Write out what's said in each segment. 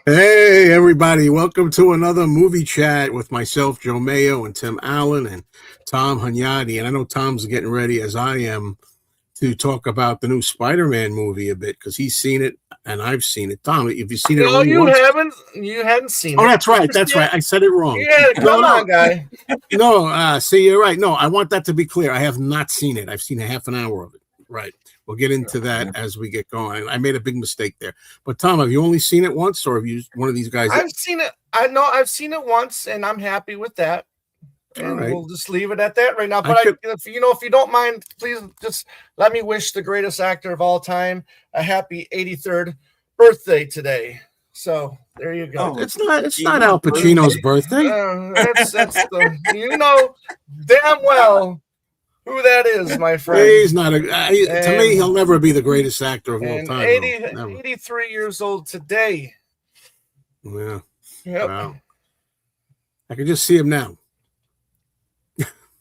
Hey, everybody. Welcome to another movie chat with myself, Joe Mayo, and Tim Allen, and Tom Hunyadi. And I know Tom's getting ready, as I am, to talk about the new Spider-Man movie a bit because he's seen it and I've seen it. Tom, have you seen it No, only you once? haven't. You hadn't seen Oh, it. that's right. That's right. I said it wrong. Yeah, come No, on, guy. no. See, you're right. No, I want that to be clear. I have not seen it. I've seen a half an hour of it. Right. We'll get into that as we get going. I made a big mistake there. But Tom, have you only seen it once, or have you one of these guys? I've seen it. I know I've seen it once, and I'm happy with that. And right. we'll just leave it at that right now. But if you don't mind, please just let me wish the greatest actor of all time a happy 83rd birthday today. So there you go. Oh, it's not Al Pacino's birthday. You know damn well who that is, my friend. He's not to me, he'll never be the greatest actor of all time. 83 years old today. Yeah. Yep. Wow. I can just see him now.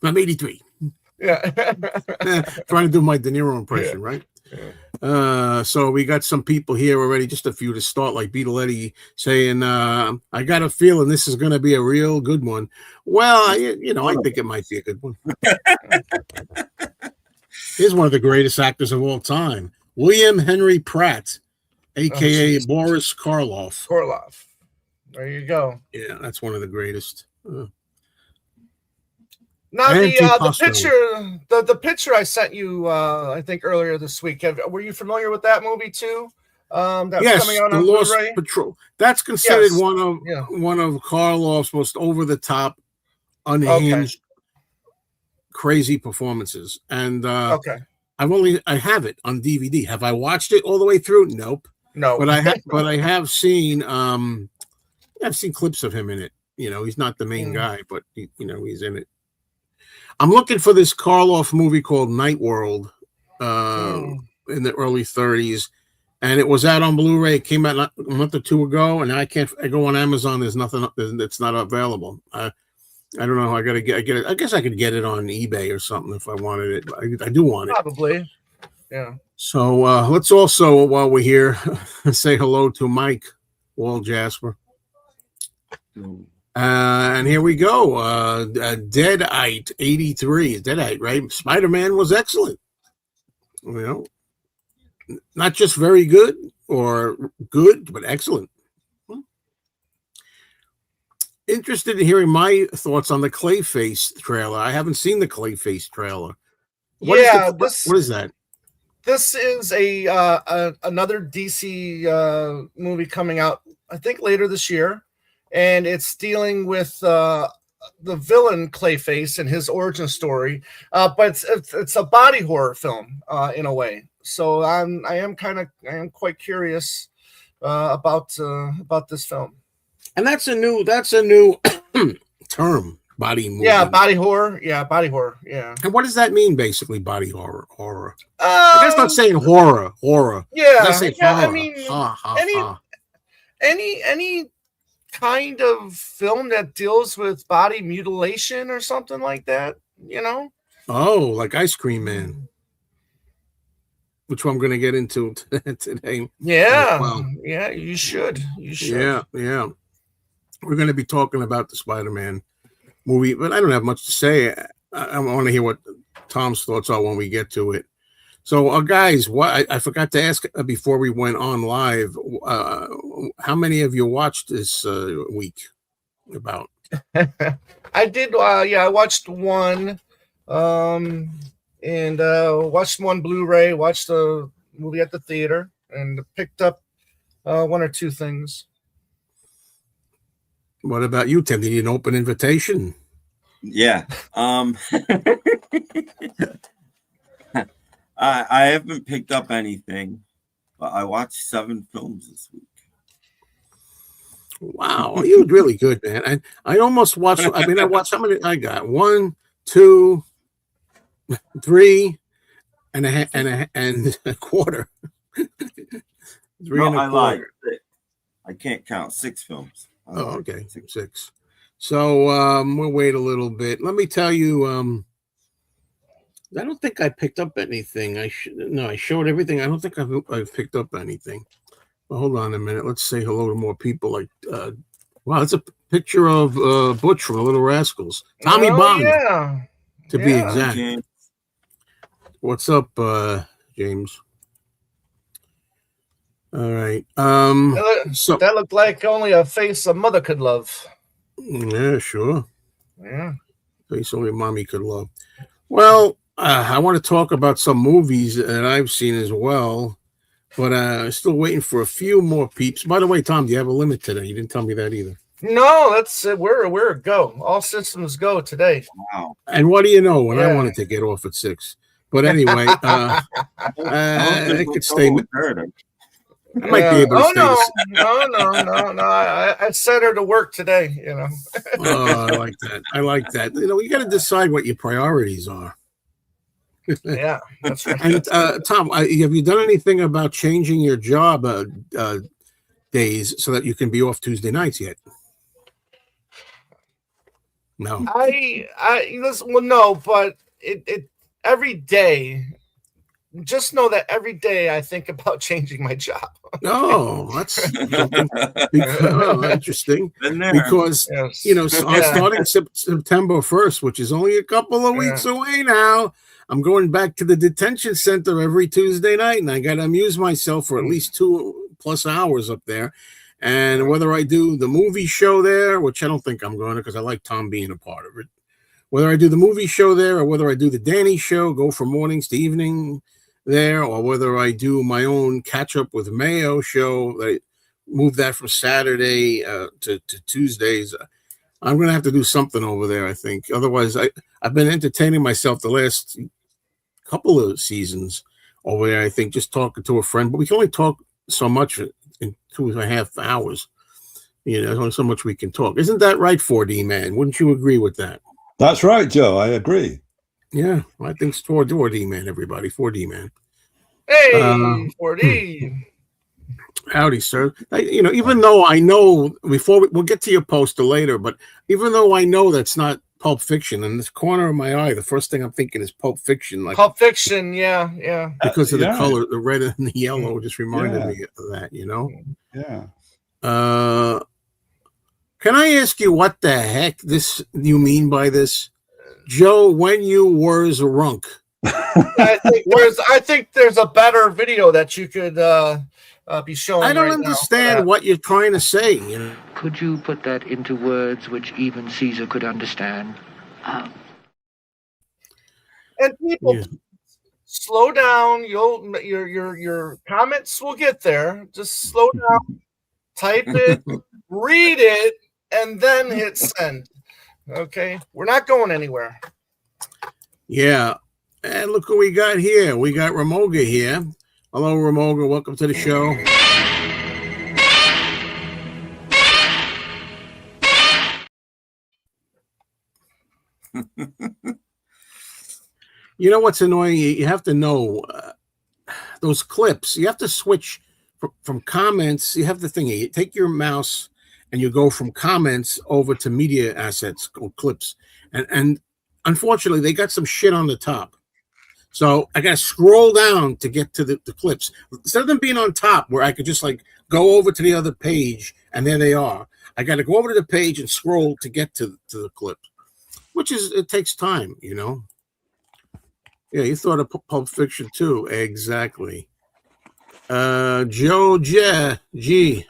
I'm 83. Yeah. Trying to do my De Niro impression, yeah. right? Yeah. So we got some people here already, just a few to start, like Beatletti saying, I got a feeling this is going to be a real good one. Well, I think it might be a good one. Here's one of the greatest actors of all time, William Henry Pratt, a.k.a. Boris Karloff. There you go. Yeah, that's one of the greatest. Now the picture I sent you, I think earlier this week. Were you familiar with that movie too? Yes, coming out on Lost Blu-ray? Patrol. That's considered one of Karloff's most over the top, unhinged, crazy performances. And I have it on DVD. Have I watched it all the way through? Nope. No. But I have seen I've seen clips of him in it. He's not the main guy, but he's in it. I'm looking for this Karloff movie called Night World in the early 30s, and it was out on Blu-ray. It came out a month or two ago, and I go on Amazon. There's nothing. It's not available. I don't know how I got to get it. I guess I could get it on eBay or something if I wanted it. I do want it. Probably. Yeah. So let's also, while we're here, say hello to Mike Wall Jasper. And here we go. Deadite 83. Deadite, right? Spider-Man was excellent. Not just very good or good, but excellent. Interested in hearing my thoughts on the Clayface trailer. I haven't seen the Clayface trailer. What is that? This is another DC movie coming out, I think, later this year. And it's dealing with the villain Clayface and his origin story, but it's a body horror film in a way. So I am quite curious about this film. And that's a new term, body movie. Yeah, body horror. Yeah, body horror. Yeah. And what does that mean, basically, body horror? Horror. I guess not saying horror. Yeah. I say horror. I mean, any kind of film that deals with body mutilation or something like that, Oh, like Ice Cream Man, which I'm going to get into today. Yeah, yeah, you should. Yeah. We're going to be talking about the Spider-Man movie, but I don't have much to say. I want to hear what Tom's thoughts are when we get to it. So, guys, what I forgot to ask before we went on live, how many of you watched this week? About I did. I watched one, and watched one Blu-ray. Watched the movie at the theater, and picked up one or two things. What about you, Tim? Did you get an open invitation? Yeah. I haven't picked up anything, but I watched 7 films this week. Wow, you're really good, man. I almost watched. I watched how many? I got 1, 2, 3, and a quarter. 3 and a quarter. I can't count. 6 films. Oh, okay, 6. So we'll wait a little bit. Let me tell you. I don't think I picked up anything. I showed everything. I don't think I've picked up anything. hold on a minute. Let's say hello to more people. Like, wow, it's a picture of Butch from the Little Rascals. Tommy Bond, yeah. to be Yeah. exact. Okay. What's up, James? All right. So That looked like only a face a mother could love. yeah, sure. Yeah. Face only mommy could love. Well, I want to talk about some movies that I've seen as well, but still waiting for a few more peeps. By the way, Tom, do you have a limit today? You didn't tell me that either. No, that's it. We're a go. All systems go today. Wow. And what do you know? When I Yeah. wanted to get off at 6. But anyway, I hope I there's no could trouble stay. with her, then. I might be able to stay. No. I sent her to work today. You know. Oh, I like that. I like that. You know, you got to decide what your priorities are. Yeah, that's right. And Tom, have you done anything about changing your job days so that you can be off Tuesday nights yet? No. I listen. Well, no, but it every day. Just know that every day I think about changing my job. Oh, that's something interesting. Been there. Because Yes. you know, starting September 1st, which is only a couple of weeks away now, I'm going back to the detention center every Tuesday night, and I got to amuse myself for at least 2+ hours up there. And whether I do the movie show there, which I don't think I'm going to, because I like Tom being a part of it, whether I do the movie show there or whether I do the Danny show, go from mornings to evening there, or whether I do my own catch up with Mayo show, I move that from Saturday to Tuesdays. I'm going to have to do something over there, I think. Otherwise, I've been entertaining myself the last couple of seasons over there, I think, just talking to a friend. But we can only talk so much in 2.5 hours. You know, there's only so much we can talk. Isn't that right, 4D man? Wouldn't you agree with that? That's right, Joe. I agree. Yeah, I think it's 4D man, everybody. 4D man. Hey, 4D. Howdy, sir. You know, even though I know we'll get to your poster later, but even though I know that's not Pulp Fiction, in this corner of my eye, the first thing I'm thinking is Pulp Fiction. Like Pulp Fiction, yeah. Because of the color, the red and the yellow just reminded me of that, you know? Yeah. Can I ask you what the heck you mean by this? Joe, when you was a runk. I think there's a better video that you could be showing. I don't right understand what you're trying to say. You know? Could you put that into words which even Caesar could understand? And people, slow down. Your comments will get there. Just slow down, type it, read it, and then hit send. Okay, we're not going anywhere. Yeah. And look who we got here. We got Ramoga here. Hello, Ramoga. Welcome to the show. You know what's annoying? You have to know those clips. You have to switch from comments. You have the thing. You take your mouse and you go from comments over to media assets or clips. And unfortunately, they got some shit on the top. So I got to scroll down to get to the clips. Instead of them being on top where I could just like go over to the other page and there they are, I got to go over to the page and scroll to get to the clip, which it takes time, you know? Yeah, you thought of Pulp Fiction too. Exactly. Joe G.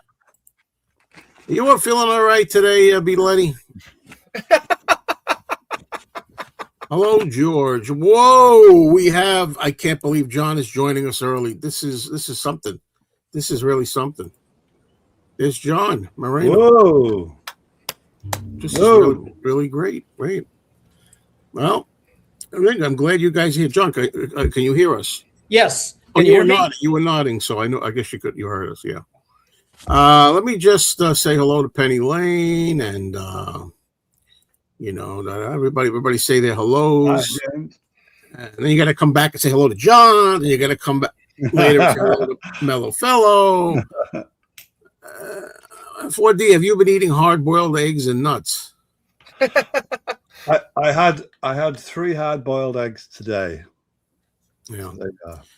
You all feeling all right today, B. Letty? Hello, George. Whoa, we have. I can't believe John is joining us early. This is something. This is really something. There's John Moreno. Whoa. This is really, really great. Great. Well, I'm glad you guys are here. John, can you hear us? Yes. Can you were nodding. You were nodding, so I know. I guess you could. You heard us. Yeah. Let me just say hello to Penny Lane and. You know, everybody say their hellos. Hi, and then you got to come back and say hello to John. And you got to come back later and say hello to Mellow Fellow. 4D, have you been eating hard-boiled eggs and nuts? I had 3 hard-boiled eggs today. Yeah.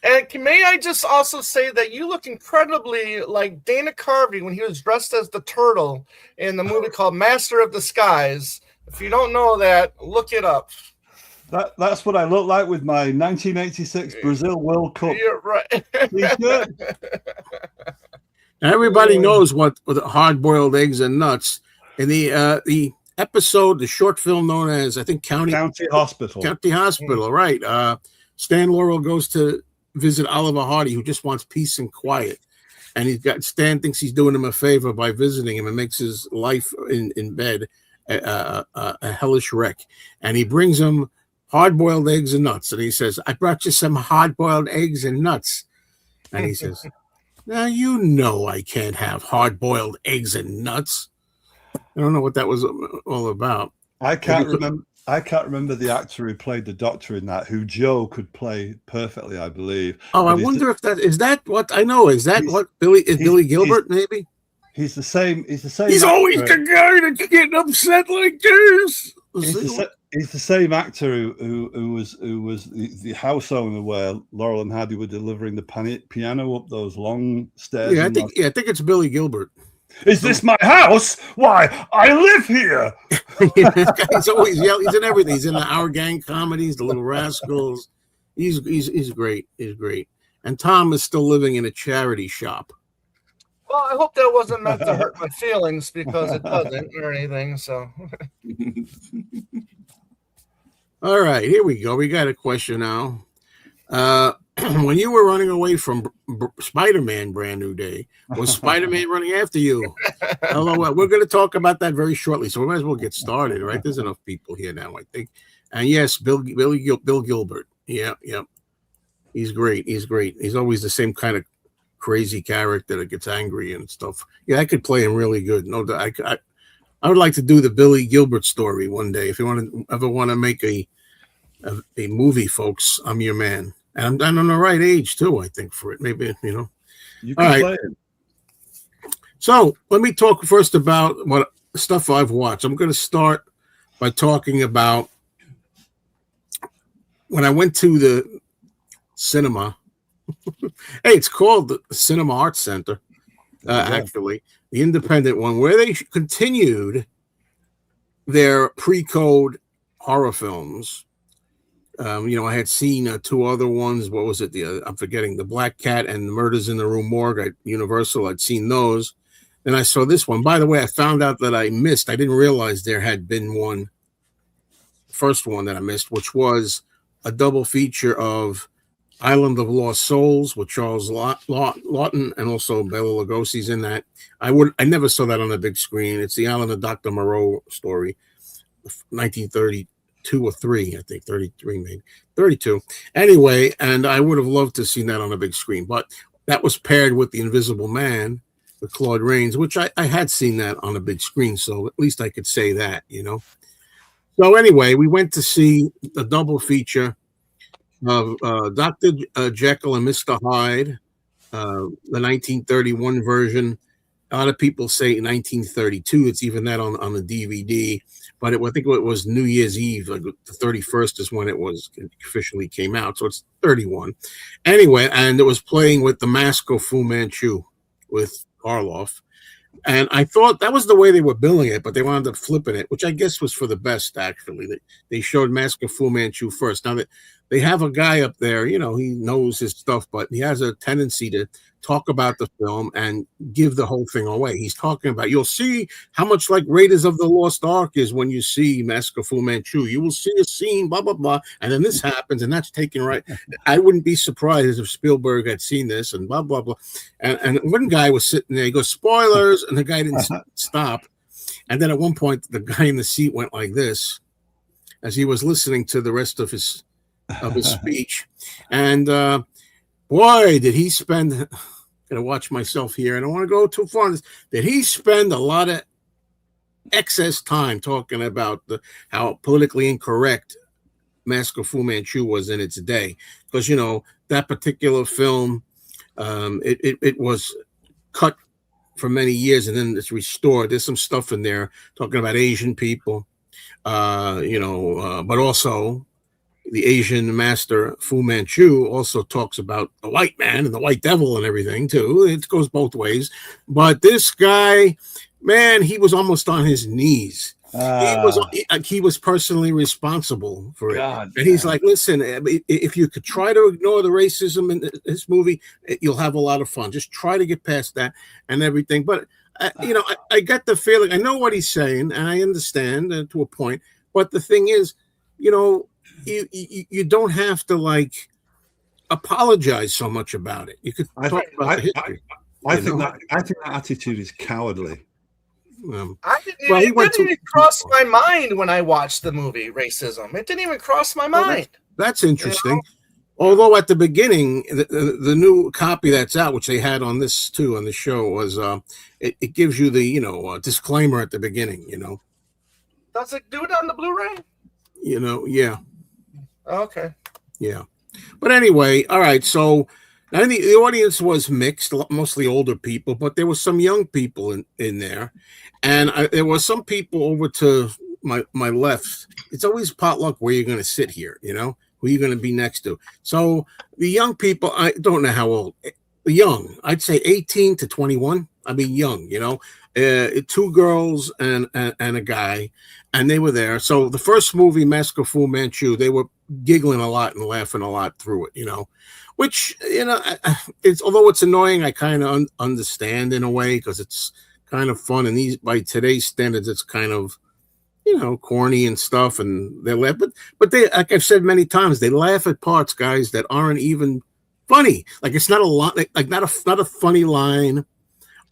And may I just also say that you look incredibly like Dana Carvey when he was dressed as the turtle in the movie called Master of the Skies. If you don't know that, look it up. That's what I look like with my 1986 Brazil World Cup You're right. t-shirt. Everybody knows what the hard-boiled eggs and nuts. In the episode, the short film known as, I think, County Hospital. County Hospital, right? Stan Laurel goes to visit Oliver Hardy, who just wants peace and quiet, and Stan thinks he's doing him a favor by visiting him and makes his life in bed a hellish wreck. And he brings him hard-boiled eggs and nuts, and he says, "I brought you some hard-boiled eggs and nuts," and he says, "Now you know I can't have hard-boiled eggs and nuts." I don't know what that was all about. I can't remember the actor who played the doctor in that, who Joe could play perfectly, I believe. Oh, I wonder if that is that what I know. Is that what Billy Gilbert? Maybe he's the same. He's the same. He's actor. always the guy that's getting upset like this. He's the same actor who was the house owner where Laurel and Hardy were delivering the piano up those long stairs. Yeah, I think it's Billy Gilbert. Is this my house? Why, I live here. He's always yelling. He's in everything. He's in the Our Gang comedies, the Little Rascals. He's great. He's great. And Tom is still living in a charity shop. Well, I hope that wasn't meant to hurt my feelings, because it doesn't or anything. So, all right, here we go. We got a question now. When you were running away from Spider-Man Brand New Day, was Spider-Man running after you? Hello, we're going to talk about that very shortly, so we might as well get started, right? There's enough people here now, I think. And yes, Bill Gilbert. Yeah. He's great. He's always the same kind of crazy character that gets angry and stuff. Yeah, I could play him really good. No, I would like to do the Billy Gilbert story one day. If you ever want to make a movie, folks, I'm your man. And I'm on the right age too, I think, for it. Maybe, you can play it. So let me talk first about what stuff I've watched. I'm going to start by talking about when I went to the cinema. Hey, it's called the Cinema Arts Center, actually, the independent one, where they continued their pre-code horror films. I had seen two other ones. What was it? I'm forgetting. The Black Cat and the Murders in the Rue Morgue at Universal. I'd seen those. Then I saw this one. By the way, I found out that I didn't realize there had been one. First one that I missed, which was a double feature of Island of Lost Souls with Charles Lawton and also Bela Lugosi's in that. I never saw that on the big screen. It's the Island of Dr. Moreau story, 1932 or 3, I think 33, maybe 32. Anyway, and I would have loved to have seen that on a big screen, but that was paired with The Invisible Man with Claude Rains, which I had seen that on a big screen, so at least I could say that, So anyway, we went to see a double feature of Dr. Jekyll and Mr. Hyde, the 1931 version. A lot of people say 1932. It's even that on the DVD. But I think it was New Year's Eve, like the 31st is when it officially came out. So it's 31. Anyway, and it was playing with The Mask of Fu Manchu with Karloff. And I thought that was the way they were billing it, but they wound up flipping it, which I guess was for the best, actually. They showed Mask of Fu Manchu first. Now that they have a guy up there, he knows his stuff, but he has a tendency to talk about the film and give the whole thing away. He's talking about, you'll see how much like Raiders of the Lost Ark is when you see Mask of Fu Manchu. You will see a scene, blah, blah, blah, and then this happens, and that's taken right. I wouldn't be surprised if Spielberg had seen this, and blah, blah, blah. And one guy was sitting there, he goes, spoilers, and the guy didn't stop. And then at one point, the guy in the seat went like this as he was listening to the rest of his speech. And boy, did he spend... Gotta watch myself here. I don't want to go too far. Did he spend a lot of excess time talking about how politically incorrect Mask of Fu Manchu was in its day? Because that particular film, it was cut for many years and then it's restored. There's some stuff in there talking about Asian people, but also the Asian master Fu Manchu also talks about the white man and the white devil and everything too. It goes both ways. But this guy, man, he was almost on his knees. He was personally responsible for it. God, and he's like, listen, if you could try to ignore the racism in this movie, you'll have a lot of fun. Just try to get past that and everything. But I get the feeling, I know what he's saying, and I understand to a point. But the thing is, you don't have to like apologize so much about it. You could talk about the history. I think that attitude is cowardly. It didn't even cross my mind when I watched the movie Racism. It didn't even cross my mind. That's interesting. Although at the beginning, the new copy that's out, which they had on this too on the show, was it gives you the disclaimer at the beginning. Does it do it on the Blu-ray? Yeah. Okay. Yeah. But anyway, all right. So I think the audience was mixed, mostly older people, but there was some young people in there. And there were some people over to my left. It's always potluck where you're going to sit here, who you're going to be next to. So the young people, I don't know how old, young, I'd say 18 to 21. I mean, young, two girls and a guy, and they were there. So the first movie, Mask of Fu Manchu, they were giggling a lot and laughing a lot through it, which, it's, although it's annoying, I kind of understand in a way, because it's kind of fun. And by today's standards, it's kind of, corny and stuff. And they laugh, but they, like I've said many times, they laugh at parts, guys, that aren't even funny. Like it's not a lot, like not a funny line,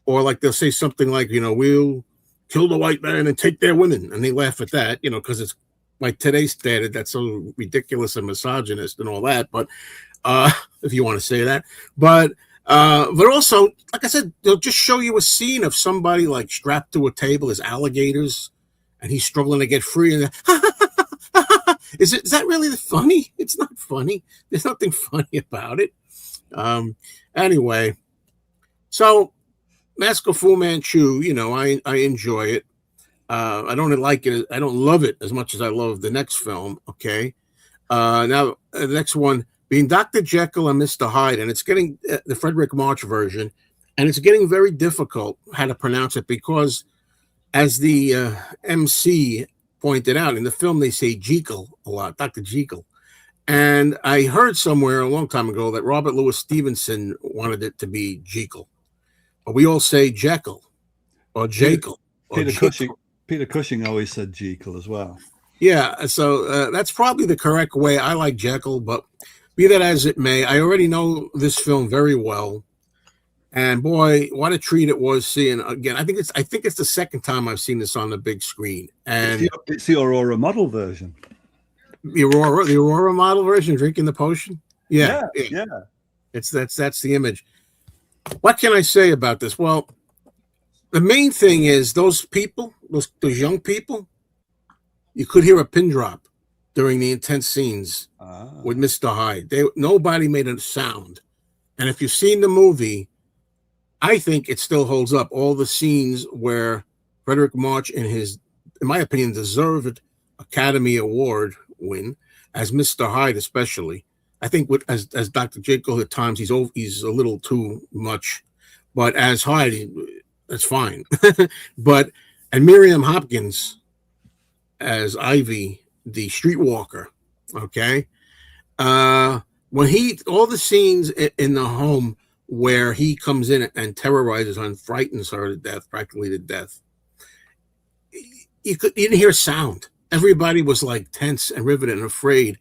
or like they'll say something like, we'll kill the white man and take their women, and they laugh at that, because it's by today's standard, that's so ridiculous and misogynist and all that. But if you want to say that, but also, like I said, they'll just show you a scene of somebody like strapped to a table as alligators, and he's struggling to get free. And is that really funny? It's not funny. There's nothing funny about it. Anyway, so Mask of Fu Manchu, I enjoy it. I don't like it. I don't love it as much as I love the next film. Okay. Now the next one being Dr. Jekyll and Mr. Hyde, and it's getting the Frederick March version, and it's getting very difficult how to pronounce it, because as the MC pointed out in the film, they say Jekyll a lot, Dr. Jekyll. And I heard somewhere a long time ago that Robert Louis Stevenson wanted it to be Jekyll. But we all say Jekyll or Jekyll. Peter Cushing always said Jekyll as well. Yeah, so that's probably the correct way. I like Jekyll, but be that as it may, I already know this film very well. And boy, what a treat it was seeing again. I think it's the second time I've seen this on the big screen. And it's the Aurora model version. The Aurora model version, drinking the potion. Yeah. That's the image. What can I say about this? Well, the main thing is those people, those young people, you could hear a pin drop during the intense scenes with Mr. Hyde. Nobody made a sound. And if you've seen the movie, I think it still holds up. All the scenes where Frederick March, in my opinion, deserved Academy Award win, as Mr. Hyde especially. I think as Dr. Jekyll at times he's a little too much, but as Hyde, that's fine. And Miriam Hopkins as Ivy, the streetwalker. Okay, when all the scenes in the home where he comes in and terrorizes her and frightens her to death, practically to death, you didn't hear a sound. Everybody was like tense and riveted and afraid.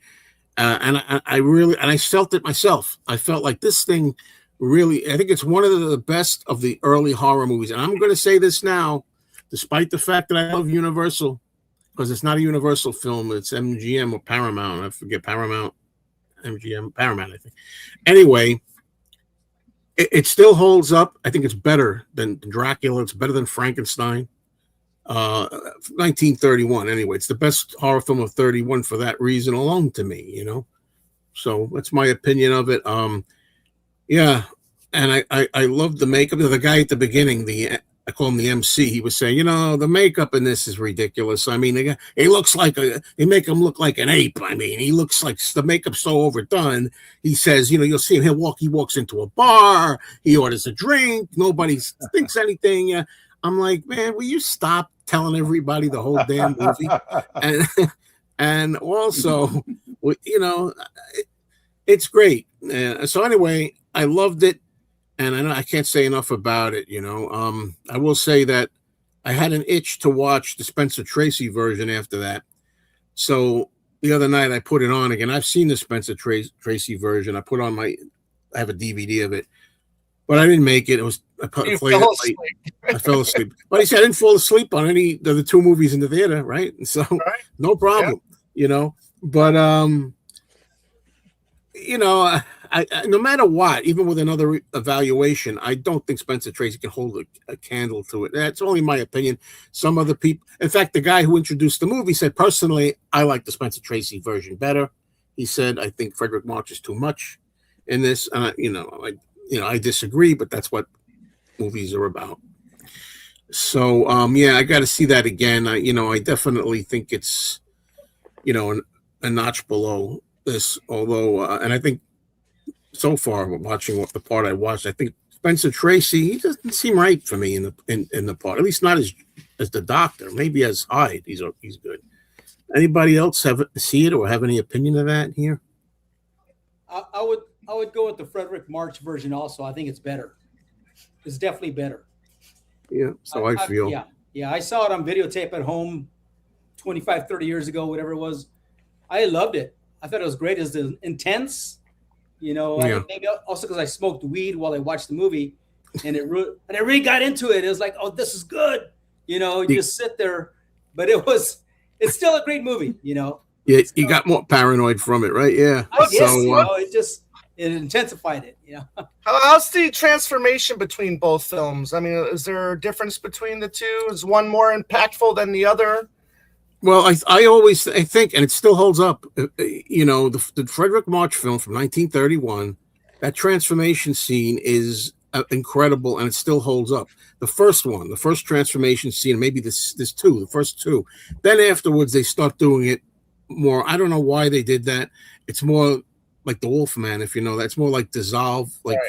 And I felt it myself. I felt like this thing really, I think it's one of the best of the early horror movies. And I'm going to say this now, despite the fact that I love Universal, because it's not a Universal film, it's MGM or Paramount. I forget, Paramount, MGM, Paramount, I think. Anyway, it still holds up. I think it's better than Dracula. It's better than Frankenstein. 1931. Anyway, it's the best horror film of 31 for that reason alone to me, So that's my opinion of it. Yeah, and I love the makeup of the guy at the beginning, the I call him the MC. He was saying, the makeup in this is ridiculous. I mean, they make him look like an ape. I mean, he looks like the makeup's so overdone. He says, you'll see him. He walks into a bar. He orders a drink. Nobody thinks anything. I'm like, man, will you stop telling everybody the whole damn movie? And also, it's great. So anyway, I loved it. And I know I can't say enough about it, I will say that I had an itch to watch the Spencer Tracy version after that. So the other night I put it on again. I've seen the Spencer Tracy version. I have a DVD of it, but I didn't make it. I fell asleep. But he said I didn't fall asleep on any of the two movies in the theater, right? So no problem, But I no matter what, even with another evaluation, I don't think Spencer Tracy can hold a candle to it. That's only my opinion. Some other people, in fact, the guy who introduced the movie said, personally, I like the Spencer Tracy version better. He said, I think Frederick March is too much in this. I disagree, but that's what movies are about. So, I got to see that again. I definitely think it's, a notch below this, although, and I think, so far, watching the part I watched, I think Spencer Tracy, he doesn't seem right for me in the part. At least not as the Doctor. Maybe as Hyde, he's good. Anybody else see it or have any opinion of that here? I would go with the Frederick March version. Also, I think it's better. It's definitely better. Yeah, so I feel. Yeah. I saw it on videotape at home 25, 30 years ago, whatever it was. I loved it. I thought it was great. It's intense. I think also because I smoked weed while I watched the movie, and I really got into it. It was like, oh, this is good. You just sit there, but it's still a great movie. Yeah, you got more paranoid from it, right? Yeah. I guess, it intensified it. How's the transformation between both films? I mean, is there a difference between the two? Is one more impactful than the other? Well, I always think, and it still holds up, the Frederick March film from 1931, that transformation scene is incredible, and it still holds up. The first transformation scene, maybe the first two. Then afterwards, they start doing it more. I don't know why they did that. It's more like the Wolfman, if you know that. It's more like dissolve, like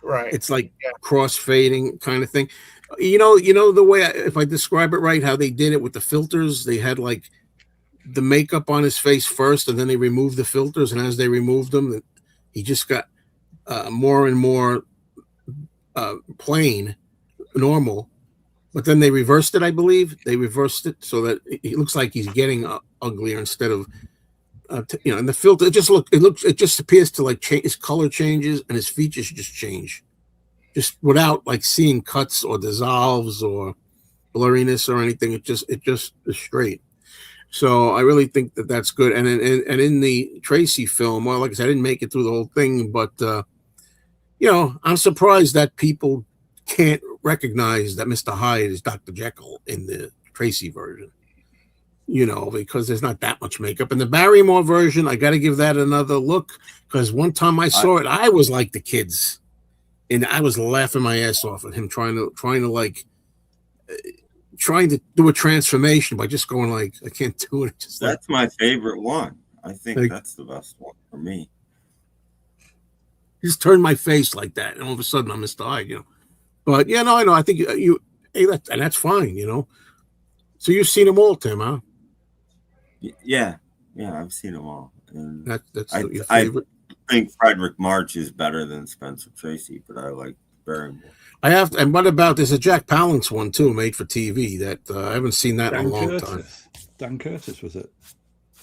right. It's like cross-fading kind of thing. The way, if I describe it right, how they did it with the filters, they had like the makeup on his face first, and then they removed the filters. And as they removed them, he just got more and more plain, normal. But then they reversed it, I believe. They reversed it so that it looks like he's getting uglier instead of, and the filter, it just appears to like change, his color changes and his features just change. Just without like seeing cuts or dissolves or blurriness or anything, it just is straight. So I really think that's good. And in the Tracy film, well, like I said, I didn't make it through the whole thing, but I'm surprised that people can't recognize that Mr. Hyde is Dr. Jekyll in the Tracy version. Because there's not that much makeup. In the Barrymore version, I got to give that another look, because one time I saw it, I was like the kids. And I was laughing my ass off at him trying to do a transformation by just going like, I can't do it. That's my favorite one. I think that's the best one for me. Just turned my face like that, and all of a sudden I'm Mr. Hyde, But I know. I think and that's fine, So you've seen them all, Tim, huh? Yeah, I've seen them all. And that's your favorite. I think Frederick March is better than Spencer Tracy, but I like Barrymore. And what about, there's a Jack Palance one too, made for TV that I haven't seen that in a long time. Dan Curtis, was it?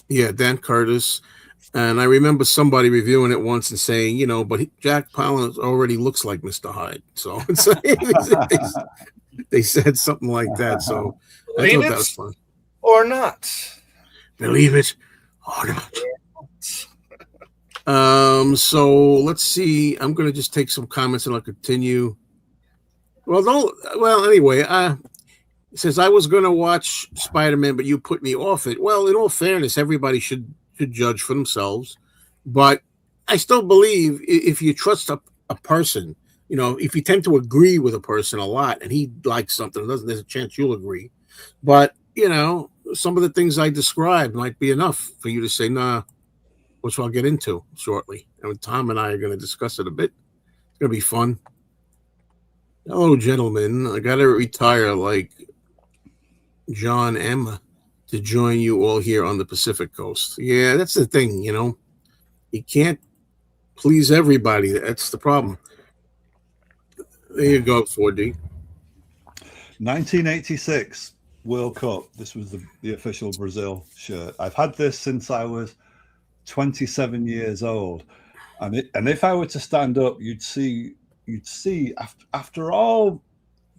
Yeah, Dan Curtis. And I remember somebody reviewing it once and saying, but Jack Palance already looks like Mr. Hyde. So they said something like that. So I thought that was fun. Or not. Believe it or not. So let's see. I'm going to just take some comments and I'll continue. Anyway, it says I was going to watch Spider-Man, but you put me off it. Well, in all fairness, everybody should judge for themselves. But I still believe if you trust a person, you know, if you tend to agree with a person a lot and he likes something, there's a chance you'll agree. But, you know, some of the things I described might be enough for you to say, nah, which I'll get into shortly. And Tom and I are going to discuss it a bit. It's going to be fun. Hello, gentlemen. I got to retire like John M. to join you all here on the Pacific Coast. Yeah, that's the thing, you know. You can't please everybody. That's the problem. There you go, 4D. 1986 World Cup. This was the official Brazil shirt. I've had this since I was 27 years old. And if I were to stand up, you'd see after all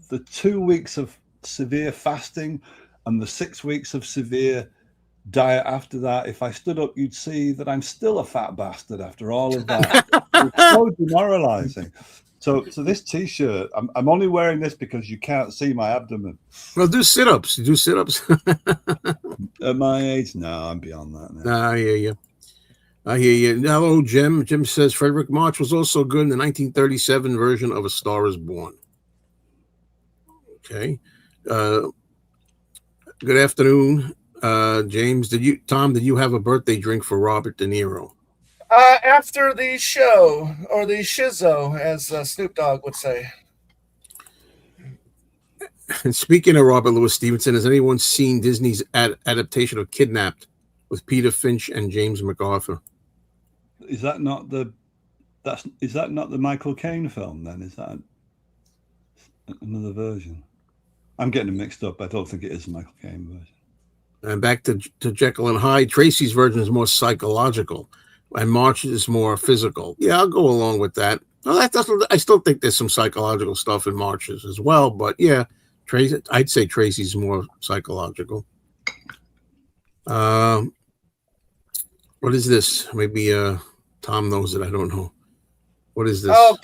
the 2 weeks of severe fasting and the 6 weeks of severe diet after that, if I stood up, you'd see that I'm still a fat bastard after all of that. It's so demoralizing. So this T-shirt, I'm only wearing this because you can't see my abdomen. Well, do sit-ups. Do sit-ups. At my age, no, I'm beyond that now. Nah, I hear you. I hear you. Hello, Jim. Jim says Frederick March was also good in the 1937 version of A Star Is Born. Okay. Good afternoon, James. Tom, did you have a birthday drink for Robert De Niro? After the show, or the shizzo, as Snoop Dogg would say. And speaking of Robert Louis Stevenson, has anyone seen Disney's adaptation of Kidnapped with Peter Finch and James MacArthur? Is that not the Michael Caine film then? Is that another version? I'm getting them mixed up. I don't think it is the Michael Caine version. And back to Jekyll and Hyde, Tracy's version is more psychological, and March is more physical. Yeah, I'll go along with that. Well, I still think there's some psychological stuff in March's as well, but yeah, I'd say Tracy's more psychological. What is this? Maybe Tom knows it. I don't know. What is this? Oh,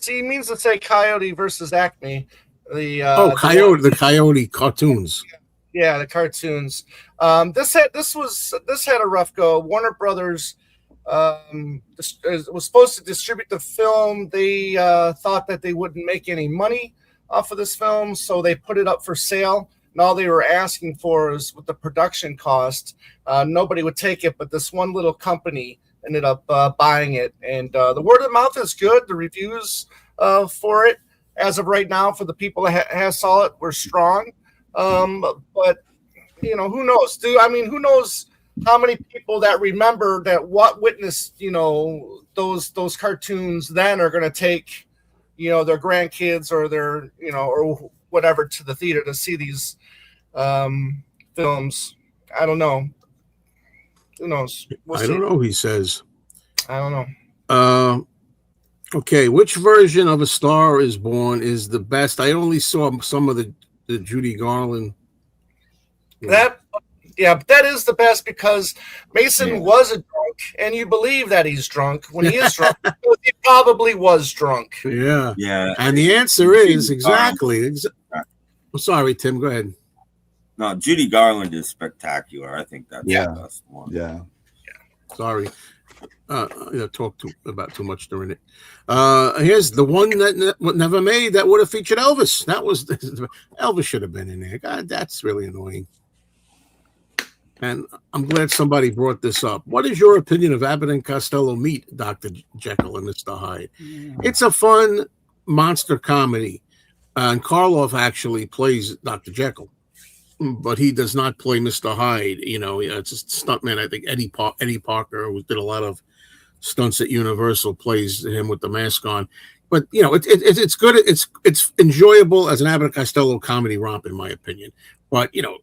he means to say Coyote versus Acme. Coyote, the Coyote cartoons. Yeah, the cartoons. This had a rough go. Warner Brothers was supposed to distribute the film. They thought that they wouldn't make any money off of this film, so they put it up for sale. And all they were asking for is with the production cost. Nobody would take it, but this one little company ended up buying it. And the word of mouth is good. The reviews for it, as of right now, for the people that saw it, were strong. But you know, who knows? Who knows how many people that remember that what witnessed, you know, those cartoons then are going to take, you know, their grandkids or their, you know, or whatever to the theater to see these films. I don't know. Who knows? I don't know, he says. I don't know. Okay, which version of A Star Is Born is the best? I only saw some of the Judy Garland. But that is the best because Mason was a drunk, and you believe that he's drunk when he is drunk. He probably was drunk. Yeah. Yeah. And the answer is exactly. I'm sorry, Tim. Go ahead. No, Judy Garland is spectacular. I think that's the best one. Yeah. Sorry. Talked about too much during it. Here's the one that never made that would have featured Elvis. Elvis should have been in there. God, that's really annoying. And I'm glad somebody brought this up. What is your opinion of Abbott and Costello Meet Dr. Jekyll and Mr. Hyde? Yeah. It's a fun monster comedy. And Karloff actually plays Dr. Jekyll, but he does not play Mr. Hyde. You know, it's a stuntman. I think Eddie Parker, who did a lot of stunts at Universal, plays him with the mask on. But you know, it's good. It's enjoyable as an Abbott and Costello comedy romp, in my opinion. But you know,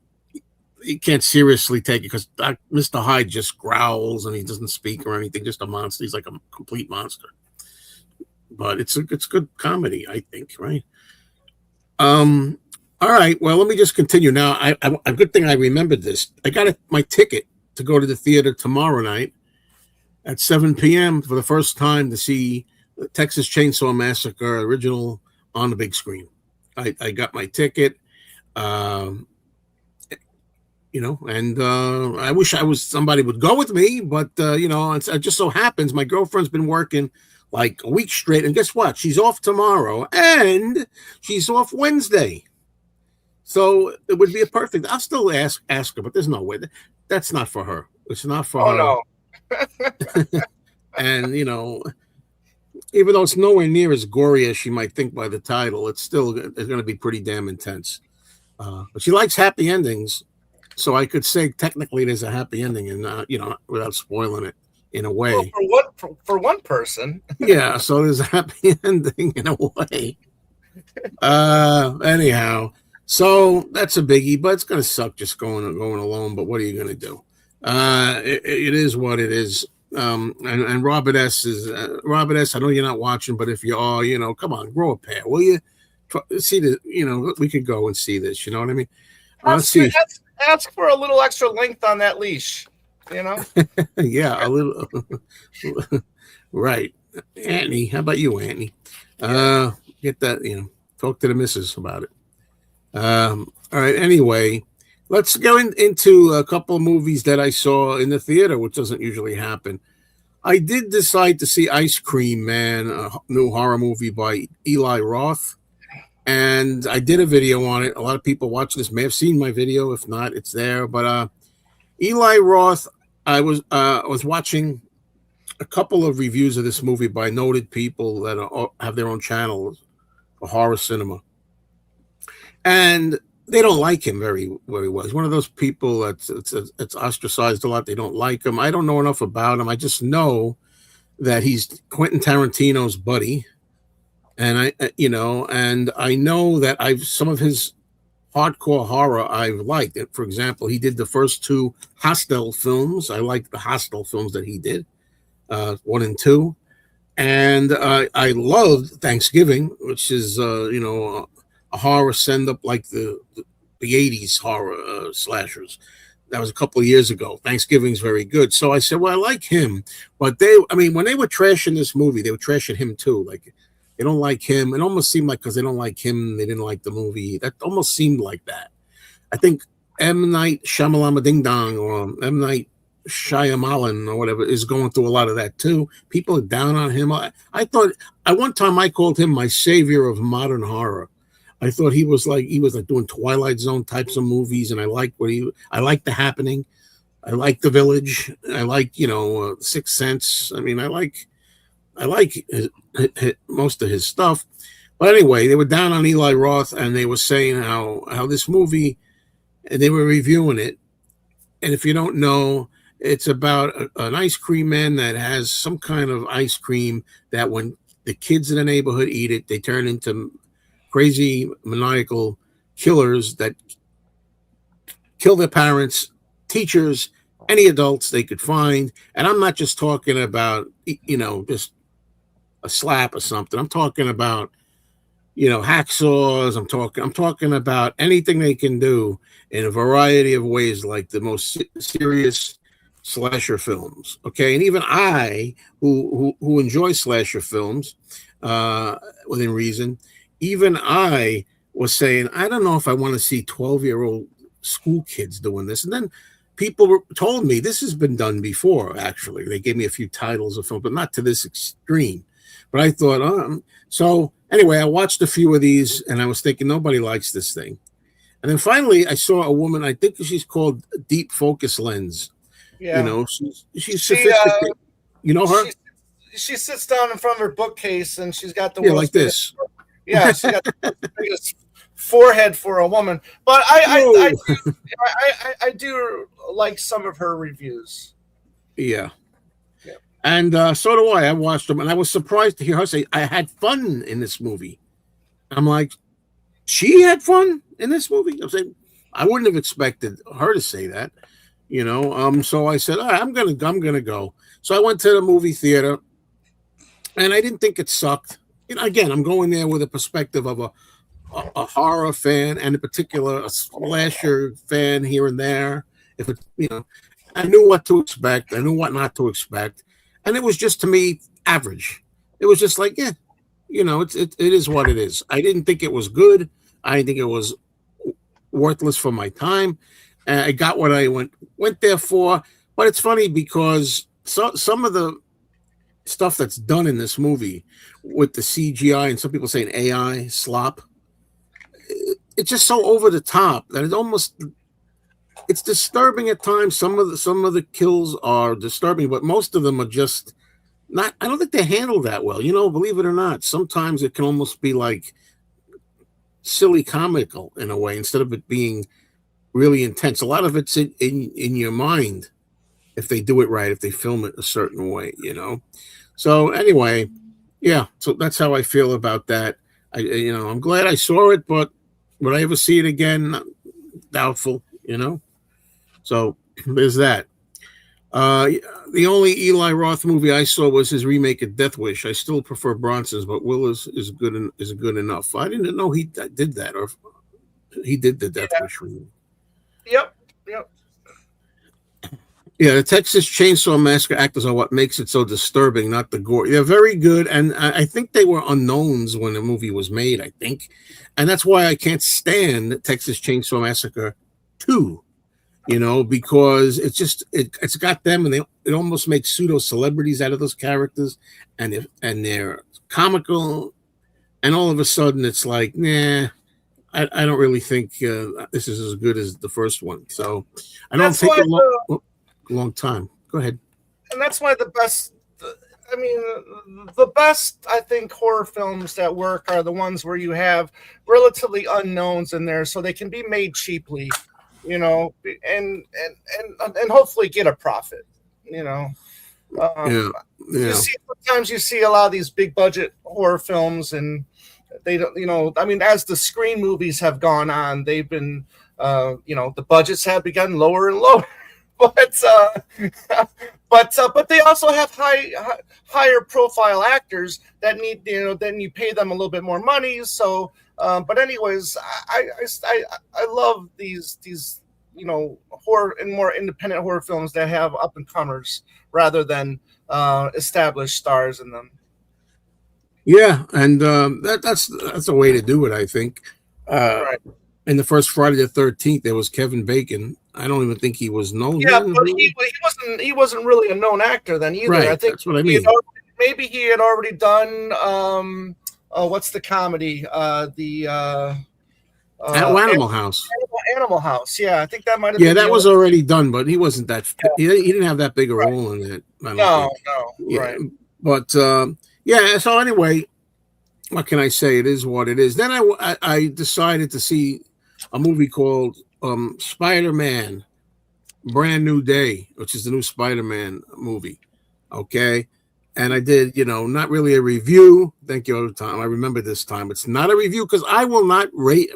you can't seriously take it because Mr. Hyde just growls and he doesn't speak or anything. Just a monster. He's like a complete monster. But it's good comedy, I think, right? All right. Well, let me just continue now. A good thing I remembered this. I got my ticket to go to the theater tomorrow night at 7 p.m. for the first time to see Texas Chainsaw Massacre original on the big screen. I got my ticket. You know, and I wish somebody would go with me, but you know, it just so happens my girlfriend's been working like a week straight. And guess what? She's off tomorrow and she's off Wednesday. So it would be a perfect. I'll still ask her, but there's no way. That's not for her. It's not for her. No. And even though it's nowhere near as gory as she might think by the title, it's going to be pretty damn intense. But she likes happy endings, so I could say technically there's a happy ending, and without spoiling it in a way. Well, for one person, yeah. So there's a happy ending in a way. Anyhow, so that's a biggie, but it's going to suck just going alone. But what are you going to do? It is what it is. And Robert S. Robert S. I know you're not watching, but if you are, come on, grow a pair, will you? See the, we could go and see this. You know what I mean? Let's see. Ask for a little extra length on that leash. Yeah, a little. Right, Annie. How about you, Annie? Get that. Talk to the missus about it. All right. Anyway. Let's go into a couple of movies that I saw in the theater, which doesn't usually happen. I did decide to see Ice Cream Man, a new horror movie by Eli Roth, and I did a video on it. A lot of people watching this may have seen my video. If not, it's there. But Eli Roth, I was watching a couple of reviews of this movie by noted people that have their own channels for horror cinema, and they don't like him very, very well. He's one of those people that's ostracized a lot. They don't like him. I don't know enough about him. I just know that he's Quentin Tarantino's buddy, and I know that some of his hardcore horror I've liked. For example, he did the first two Hostel films. I like the Hostel films that he did, 1 and 2, and I loved Thanksgiving, which is a horror send up like the 80s horror slashers. That was a couple of years ago. Thanksgiving's very good. So I said, well, I like him. But when they were trashing this movie, they were trashing him too. Like, they don't like him. It almost seemed like because they don't like him, they didn't like the movie. That almost seemed like that. I think M. Night Shyamalan Ding Dong or M. Night Shyamalan or whatever is going through a lot of that too. People are down on him. I thought at one time I called him my savior of modern horror. I thought he was like doing Twilight Zone types of movies, and I like The Happening, I like The Village, I like Sixth Sense. I mean, I like most of his stuff. But anyway, they were down on Eli Roth, and they were saying how this movie, and they were reviewing it. And if you don't know, it's about an ice cream man that has some kind of ice cream that when the kids in the neighborhood eat it, they turn into crazy maniacal killers that kill their parents, teachers, any adults they could find. And I'm not just talking about, just a slap or something. I'm talking about, hacksaws. I'm talking about anything they can do in a variety of ways, like the most serious slasher films. Okay. And even I, who enjoy slasher films, within reason, even I was saying, I don't know if I want to see 12-year-old school kids doing this. And then people told me this has been done before, actually. They gave me a few titles of film, but not to this extreme. But I thought, so anyway, I watched a few of these, and I was thinking, nobody likes this thing. And then finally, I saw a woman, I think she's called Deep Focus Lens. Yeah. She's sophisticated. You know her? She sits down in front of her bookcase, and she's got the like this. Yeah, she got the biggest forehead for a woman. But I do like some of her reviews. Yeah. And so do I. I watched them, and I was surprised to hear her say, I had fun in this movie. I'm like, she had fun in this movie? I'm saying, I wouldn't have expected her to say that, So I said, all right, I'm gonna go. So I went to the movie theater, and I didn't think it sucked. Again, I'm going there with a perspective of a horror fan, and in particular a slasher fan here and there. If it, I knew what to expect. I knew what not to expect, and it was just, to me, average. It was just like, it is what it is. I didn't think it was good. I didn't think it was worthless for my time. I got what I went there for. But it's funny because some of the stuff that's done in this movie with the CGI and some people saying AI slop. It's just so over the top that it's disturbing at times. Some of the kills are disturbing, but most of them are just not. I don't think they handle that well. Believe it or not, sometimes it can almost be like silly comical in a way instead of it being really intense. A lot of it's in your mind if they do it right, if they film it a certain way. So anyway, yeah. So that's how I feel about that. I'm glad I saw it, but would I ever see it again? Doubtful. So there's that. The only Eli Roth movie I saw was his remake of Death Wish. I still prefer Bronson's, but Will is good enough. I didn't know he did that, or he did the Death Wish remake. Yep. Yeah, the Texas Chainsaw Massacre actors are what makes it so disturbing, not the gore. They're very good, and I think they were unknowns when the movie was made, I think. And that's why I can't stand Texas Chainsaw Massacre 2, because it's got them, and it almost makes pseudo-celebrities out of those characters, and they're comical, and all of a sudden it's like, nah, I don't really think this is as good as the first one. So I don't think long time. Go ahead. And that's why the best I think horror films that work are the ones where you have relatively unknowns in there, so they can be made cheaply, and hopefully get a profit. Sometimes you see a lot of these big budget horror films, and they don't. As the Screen movies have gone on, they've been, the budgets have begun lower and lower. But they also have higher profile actors that need, then you pay them a little bit more money. So, but anyways, I love these horror and more independent horror films that have up and comers rather than established stars in them. Yeah, and that's a way to do it, I think. Right. In the first Friday the 13th, there was Kevin Bacon. I don't even think he was known. Yeah, but he wasn't really a known actor then either. Right, I think that's what I mean. Maybe he had already done what's the comedy? Animal House. Animal House. Yeah, I think that might have. Yeah, that was already done, but he wasn't that. Yeah. He didn't have that big a role in it. No, yeah. Right. But yeah. So anyway, what can I say? It is what it is. Then I decided to see a movie called Spider-Man Brand New Day, which is the new Spider-Man movie. Okay. And I did, not really a review. Thank you, Tom. I remember this time. It's not a review because I will not rate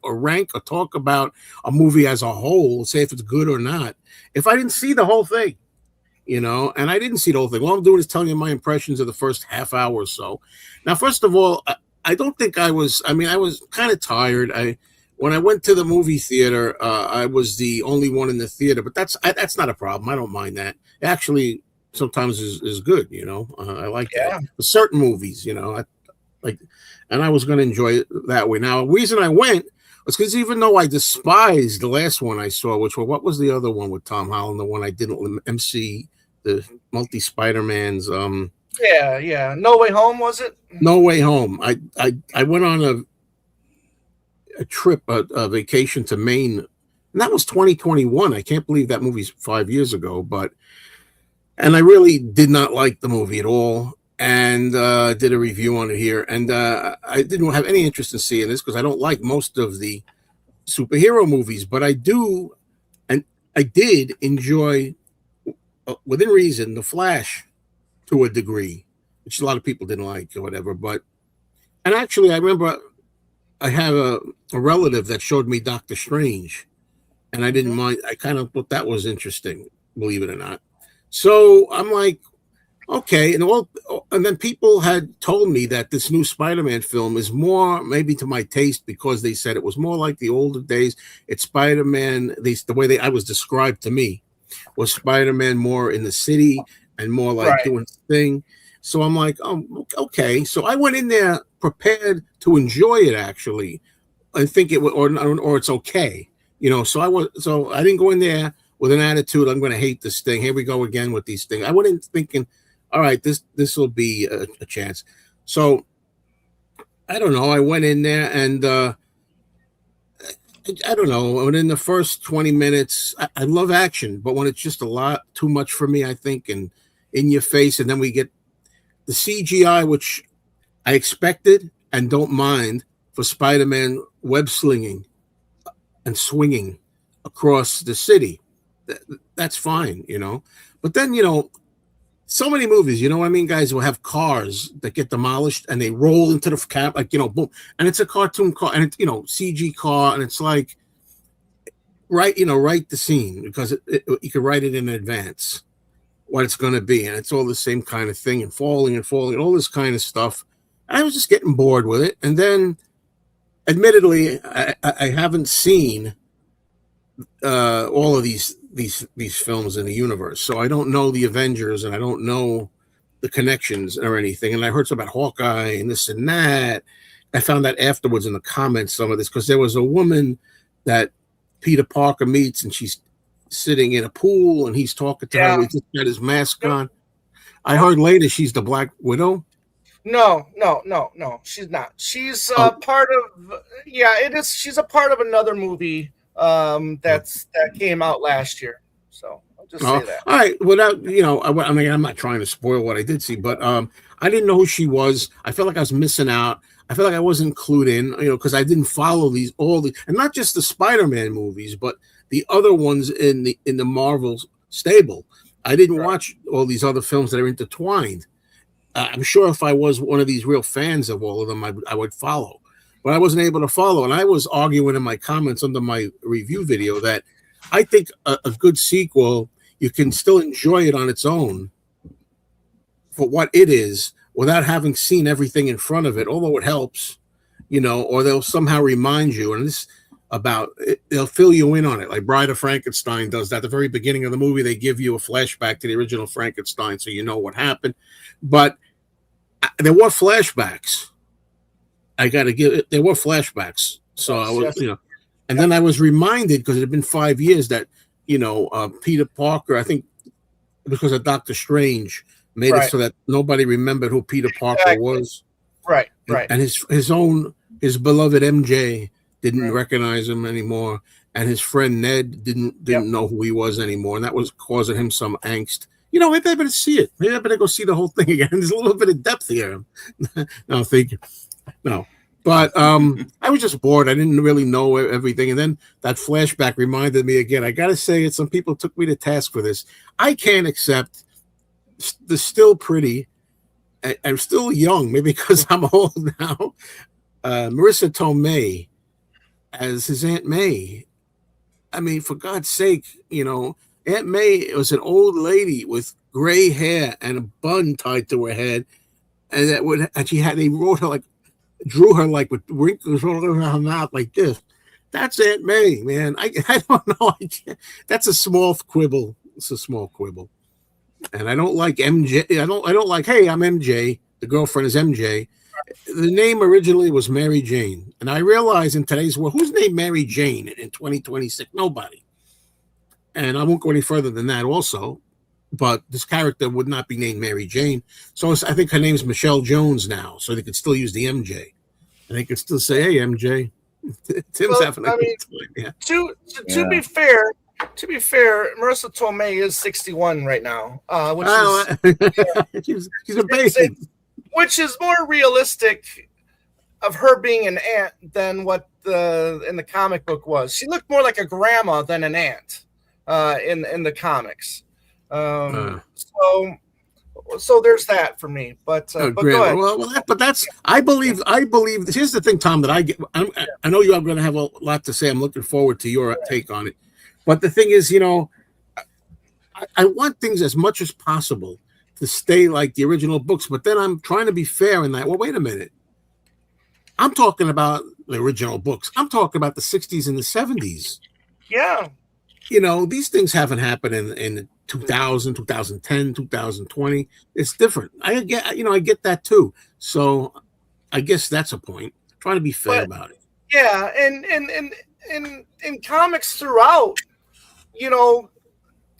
or rank or talk about a movie as a whole, say if it's good or not, if I didn't see the whole thing, and I didn't see the whole thing. All I'm doing is telling you my impressions of the first half hour or so. Now, first of all, I don't think I was kind of tired. When I went to the movie theater, I was the only one in the theater, but that's not a problem. I don't mind that. It actually sometimes is good, I like that. For certain movies, and I was going to enjoy it that way. Now, the reason I went was because even though I despised the last one I saw, what was the other one with Tom Holland, the one I didn't MC, the multi Spider-Mans. Yeah. No Way Home, was it? No Way Home. I went on a trip, a vacation to Maine, and that was 2021. I can't believe that movie's 5 years ago, and I really did not like the movie at all, and did a review on it here, and I didn't have any interest in seeing this because I don't like most of the superhero movies, but I do, and I did enjoy, within reason, The Flash to a degree, which a lot of people didn't like or whatever, and actually I remember I have a relative that showed me Doctor Strange, and I didn't mind. I kind of thought that was interesting, believe it or not. So I'm like, okay, and then people had told me that this new Spider-Man film is more maybe to my taste because they said it was more like the older days. It's Spider-Man. The way I was described to me was Spider-Man more in the city and more like doing his thing. So I'm like, oh, okay. So I went in there prepared to enjoy it. Actually, I think it would, or it's okay, So I didn't go in there with an attitude. I'm going to hate this thing. Here we go again with these things. I went in thinking all right, this will be a chance. So I don't know. I went in there and I don't know. Within the first 20 minutes, I love action, but when it's just a lot too much for me, I think, and in your face, and then we get the CGI, which I expected and don't mind for Spider-Man web slinging and swinging across the city. That's fine, you know. But then, you know, so many movies, you know what I mean, guys, will have cars that get demolished and they roll into the cap, like, you know, boom, and it's a cartoon car and it's, you know, CG car, and it's like, write the scene, because you can write it in advance what it's going to be, and it's all the same kind of thing, and falling and all this kind of stuff. I was just getting bored with it, and then, admittedly, I haven't seen all of these films in the universe, so I don't know the Avengers, and I don't know the connections or anything. And I heard something about Hawkeye and this and that. I found that afterwards in the comments, some of this, because there was a woman that Peter Parker meets, and she's sitting in a pool, and he's talking to her. He just got his mask on. I heard later she's the Black Widow. No, she's not. She's part of. Yeah, it is. She's a part of another movie that came out last year. So I'll just say that. All right. Without, you know, I mean, I'm not trying to spoil what I did see, but I didn't know who she was. I felt like I was missing out. I felt like I wasn't clued in, you know, because I didn't follow all the, and not just the Spider-Man movies, but the other ones in the Marvel stable. I didn't watch all these other films that are intertwined. I'm sure if I was one of these real fans of all of them, I would follow, but I wasn't able to follow. And I was arguing in my comments under my review video that I think a good sequel, you can still enjoy it on its own for what it is, without having seen everything in front of it, although it helps, you know, or they'll somehow remind you, and this about it, they'll fill you in on it, like Bride of Frankenstein does that. At the very beginning of the movie, they give you a flashback to the original Frankenstein, so you know what happened. But there were flashbacks. I got to give it, there were flashbacks. So I was, you know, and then I was reminded, because it had been 5 years, that, you know, Peter Parker, I think because of Doctor Strange, made it so that nobody remembered who Peter Parker was. Right. And his beloved MJ didn't recognize him anymore, and his friend Ned didn't know who he was anymore, and that was causing him some angst. You know, maybe I better see it. Maybe I better go see the whole thing again. There's a little bit of depth here. No, thank you. No. But I was just bored. I didn't really know everything. And then that flashback reminded me again. I got to say it. Some people took me to task for this. I can't accept the still pretty. I'm still young, maybe because I'm old now. Marissa Tomei as his Aunt May. I mean, for God's sake, you know, Aunt May was an old lady with gray hair and a bun tied to her head, and they drew her like with wrinkles all over her mouth like this. That's Aunt May, man. I don't know. That's a small quibble. It's a small quibble. And I don't like MJ. I don't like, hey, I'm MJ. The girlfriend is MJ. The name originally was Mary Jane. And I realize in today's world, who's named Mary Jane in 2026? Nobody. And I won't go any further than that also. But this character would not be named Mary Jane. So I think her name's Michelle Jones now. So they could still use the MJ. And they could still say, hey, MJ. Tim's having a good time. Yeah. To be fair, Marissa Tomei is 61 right now, she's a baby, which is more realistic of her being an aunt than what in the comic book was. She looked more like a grandma than an aunt in the comics. So there's that for me. But go ahead. But that's I believe. Here's the thing, Tom, that I get. I know you are going to have a lot to say. I'm looking forward to your take on it. But the thing is, you know, I want things as much as possible to stay like the original books. But then I'm trying to be fair in that. Well, wait a minute. I'm talking about the original books. I'm talking about the 60s and the 70s. Yeah. You know, these things haven't happened in 2000, 2010, 2020. It's different. I get that too. So I guess that's a point. Trying to be fair about it. Yeah, and in comics throughout, you know,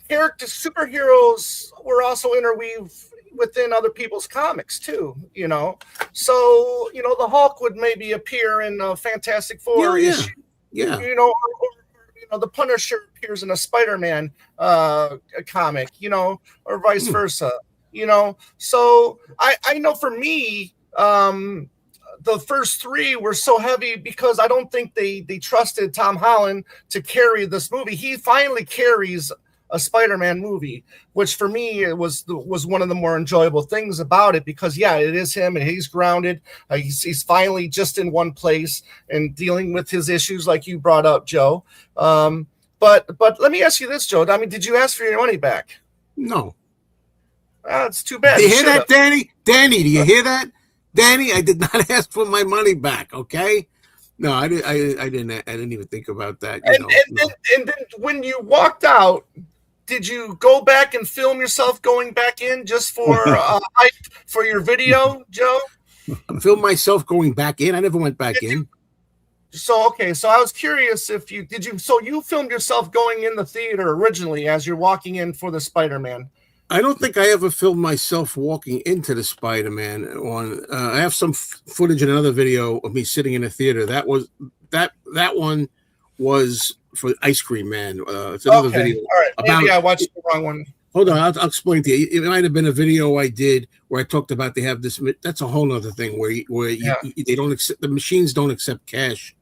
superheroes were also interweaved within other people's comics too, you know. So, you know, the Hulk would maybe appear in a Fantastic Four issue, you know, or you know, the Punisher appears in a Spider-Man comic, you know, or vice versa, you know. So I know for me, the first three were so heavy because I don't think they trusted Tom Holland to carry this movie. He finally carries a Spider-Man movie, which for me it was one of the more enjoyable things about it, because yeah, it is him and he's grounded. He's finally just in one place and dealing with his issues like you brought up, Joe. But let me ask you this, Joe. I mean, did you ask for your money back? No. It's too bad. Do you hear that, Danny? Danny, do you hear that? Danny, I did not ask for my money back. Okay. No, I didn't even think about that. And then when you walked out, did you go back and film yourself going back in just for hype for your video, Joe? I filmed myself going back in. I never went back in. So okay, so I was curious if you did you. So you filmed yourself going in the theater originally as you're walking in for the Spider-Man. I don't think I ever filmed myself walking into the Spider-Man one. I have some footage in another video of me sitting in a theater. That one was for Ice Cream Man. It's another video. All right. Maybe I watched the wrong one. Hold on, I'll explain to you. It might have been a video I did where I talked about they have this. That's a whole other thing where they don't accept, the machines don't accept cash.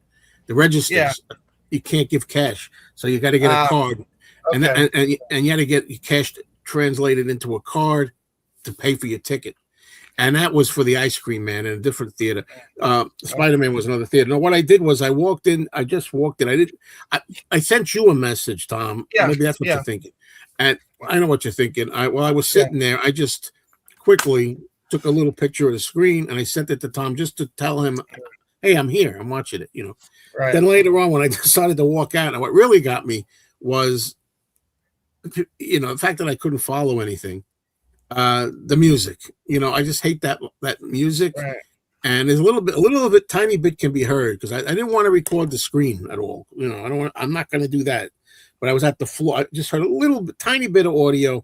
The registers, you can't give cash, so you got to get a card, and you got to get cash translated into a card to pay for your ticket. And that was for the Ice Cream Man in a different theater. Spider-Man was another theater. Now, what I did was I walked in. I just walked in. I sent you a message, Tom. Yeah, maybe that's what you're thinking. And I know what you're thinking. While I was sitting there, I just quickly took a little picture of the screen and I sent it to Tom just to tell him, hey, I'm here. I'm watching it, you know. Right. Then later on, when I decided to walk out, and what really got me was, you know, the fact that I couldn't follow anything. The music, you know, I just hate that music, and there's a little bit, tiny bit can be heard because I didn't want to record the screen at all. You know, I'm not going to do that. But I was at the floor. I just heard a little bit, tiny bit of audio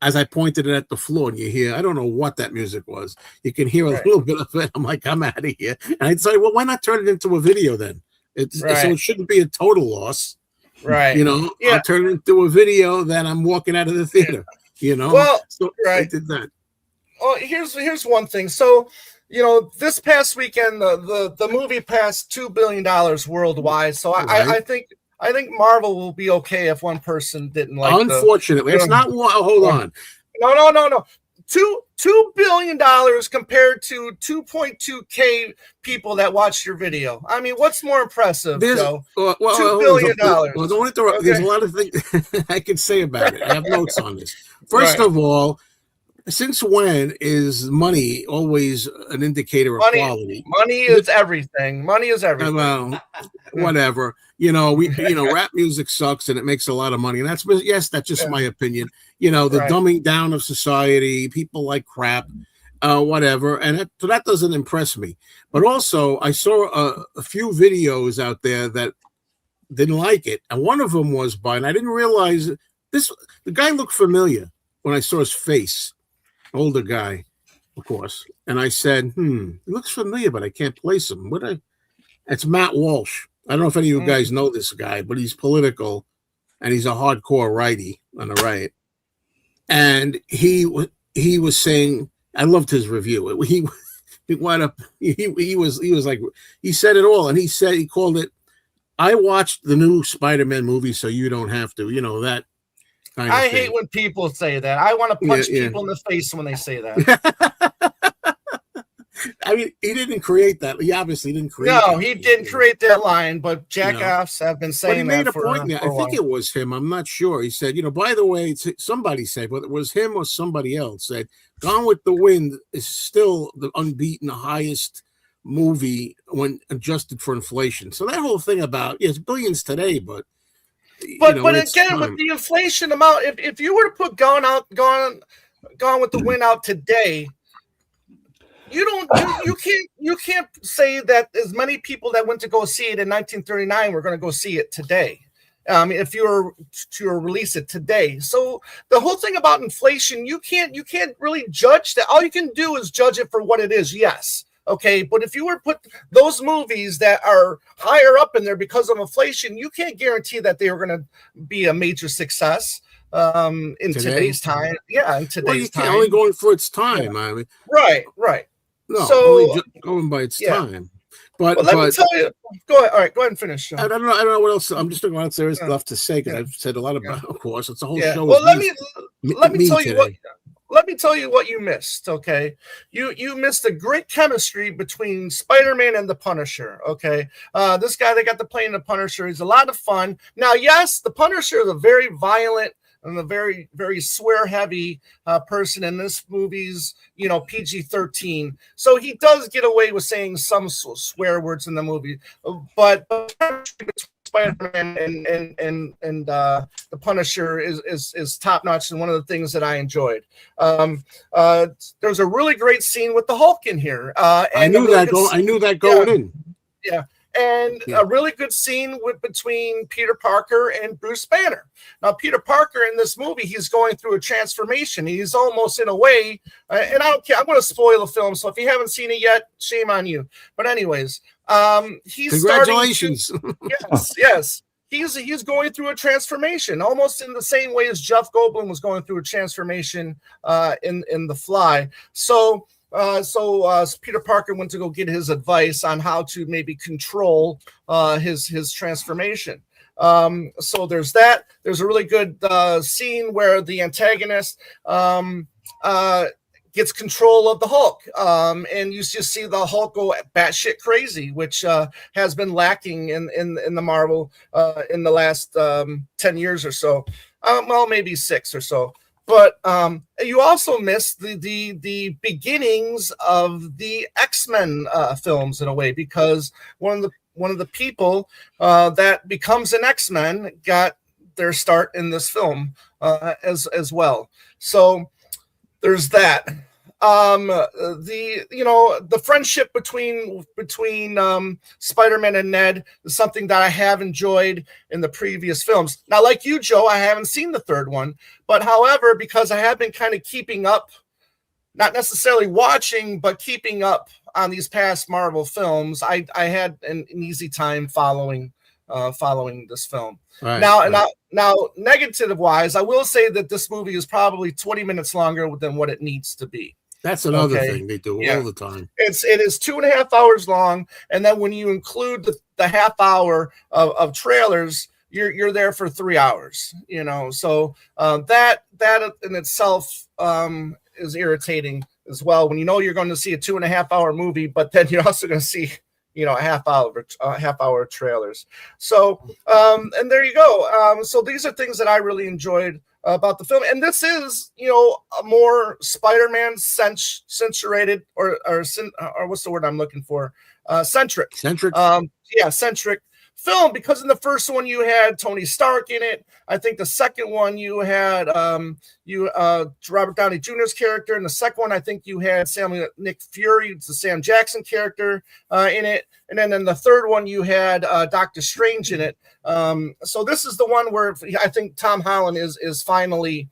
as I pointed it at the floor, and you hear, I don't know what that music was. You can hear a little bit of it. I'm like, I'm out of here. And I'd say, well, why not turn it into a video then? So it shouldn't be a total loss, right? You know, I'll turn it into a video that I'm walking out of the theater. You know, well, so I did that. Oh, here's one thing. So, you know, this past weekend, the movie passed $2 billion worldwide. So I think Marvel will be okay if one person didn't like. Unfortunately, it's not one. Hold on. No. $2 billion compared to 2.2K people that watched your video. I mean, what's more impressive? $2 billion. Well, don't interrupt. Okay. There's a lot of things I can say about it. I have notes on this. First of all, since when is money always an indicator of quality? Money is everything. Money is everything. Well, whatever. You know, rap music sucks and it makes a lot of money. And that's just my opinion. You know, the dumbing down of society, people like crap, whatever. And so that doesn't impress me. But also, I saw a few videos out there that didn't like it. And one of them was and I didn't realize the guy looked familiar when I saw his face. Older guy, of course. And I said, he looks familiar, but I can't place him. It's Matt Walsh. I don't know if any of you guys know this guy, but he's political and he's a hardcore righty on the right. And he was saying, I loved his review. He went up, he was like, he said it all. And he called it, I watched the new Spider-Man movie, so you don't have to, you know, that. I hate when people say that. I want to punch people in the face when they say that. I mean, he didn't create that. He obviously didn't create that. No, he didn't create that line, but jackoffs have been saying that for a while. I think it was him. I'm not sure. He said, you know, by the way, somebody said, whether it was him or somebody else, said, Gone with the Wind is still the unbeaten highest movie when adjusted for inflation. So that whole thing about, it's billions today, but again, with the inflation amount, if you were to put Gone with the Wind out today, you can't say that as many people that went to go see it in 1939 were going to go see it today. if you were to release it today. So the whole thing about inflation, you can't really judge that. All you can do is judge it for what it is. Yes. Okay. But if you were to put those movies that are higher up in there because of inflation, you can't guarantee that they were going to be a major success in today's time. Yeah. In today's time. Only going for its time. I mean, right. No, so only going by its time. But let me tell you. Go ahead. All right, go ahead and finish. Sean. I don't know what else. I'm just thinking what else there is left to say because I've said a lot about. Of course, it's a whole show. Well, let me tell you what. Let me tell you what you missed. Okay, you missed a great chemistry between Spider-Man and the Punisher. Okay, this guy that got to play in the Punisher is a lot of fun. Now, yes, the Punisher is a very violent and a very, very swear-heavy person, in this movie's, PG-13. So he does get away with saying some swear words in the movie, but Spider-Man and the Punisher is top-notch, and one of the things that I enjoyed. There's a really great scene with the Hulk in here. I knew that going in. Yeah. And a really good scene between Peter Parker and Bruce Banner. Now, Peter Parker in this movie, he's going through a transformation. He's almost in a way, and I don't care. I'm going to spoil the film, so if you haven't seen it yet, shame on you. But anyways, he's congratulations. Yes. He's going through a transformation, almost in the same way as Jeff Goldblum was going through a transformation in The Fly. So Peter Parker went to go get his advice on how to maybe control his transformation. So there's that. There's a really good scene where the antagonist gets control of the Hulk, and you just see the Hulk go batshit crazy, which has been lacking in the Marvel in the last 10 years or so. Well, maybe 6 or so. But you also missed the beginnings of the X-Men films in a way, because one of the people that becomes an X-Men got their start in this film as well. So there's that. The friendship between Spider-Man and Ned is something that I have enjoyed in the previous films. Now, like you, Joe, I haven't seen the third one, but however, because I have been kind of keeping up, not necessarily watching, but keeping up on these past Marvel films, I had an easy time following this film. Right, now, negative wise, I will say that this movie is probably 20 minutes longer than what it needs to be. That's another thing they do all the time. It is 2.5 hours long, and then when you include the half hour of trailers, you're there for 3 hours. So that in itself is irritating as well. When you're going to see a 2.5 hour movie, but then you're also going to see a half hour trailers. So and there you go. So these are things that I really enjoyed about the film, and this is a more Spider-Man censurated or what's the word I'm looking for, centric centric film, because in the first one you had Tony Stark in it. I think the second one you had Robert Downey Jr.'s character. In the second one, I think you had Nick Fury, the Sam Jackson character in it. And then in the third one, you had Doctor Strange in it. So this is the one where I think Tom Holland is finally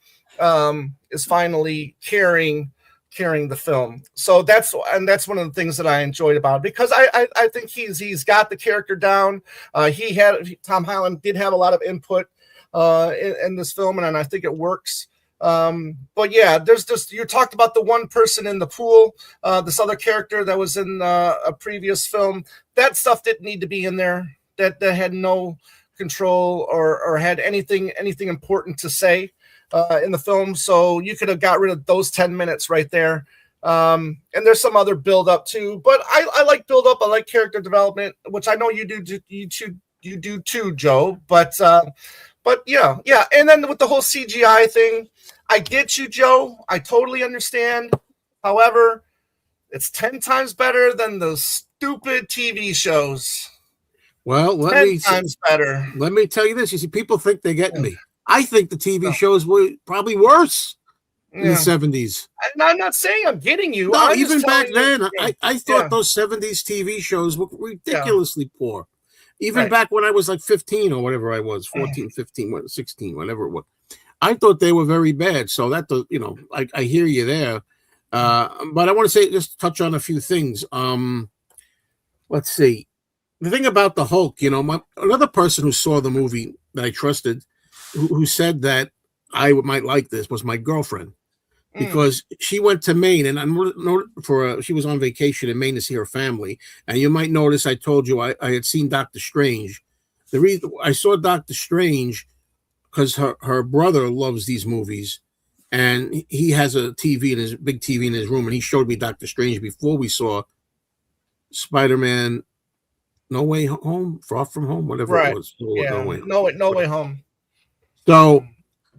carrying the film. So that's one of the things that I enjoyed about it, because I think he's got the character down. Tom Holland did have a lot of input in this film, and I think it works. But yeah, there's just, you talked about the one person in the pool, this other character that was in a previous film. That stuff didn't need to be in there. That had no control or had anything important to say in the film. So you could have got rid of those 10 minutes right there. And there's some other build up too, but I like build up. I like character development, which I know you do too, Joe. But yeah. And then with the whole CGI thing, I get you, Joe. I totally understand. However, it's 10 times better than the stupid TV shows. Well, let me tell you this. You see, people think they're getting me. I think the TV shows were probably worse in the 70s. I'm not saying I'm getting you. No, even back then, I thought those 70s TV shows were ridiculously poor. Even Right. back when I was like 15 or whatever I was, 14, 15, 16, whatever it was. I thought they were very bad. So that, I hear you there. But I want to say, just touch on a few things. Let's see. The thing about the Hulk, another person who saw the movie that I trusted, who said that I might like this, was my girlfriend, because she went to Maine, and she was on vacation in Maine to see her family. And you might notice I told you I had seen Doctor Strange. The reason I saw Doctor Strange, because her brother loves these movies, and he has a big TV in his room, and he showed me Doctor Strange before we saw Spider-Man No Way Home, Far From Home, whatever it was. Yeah. No Way Home. So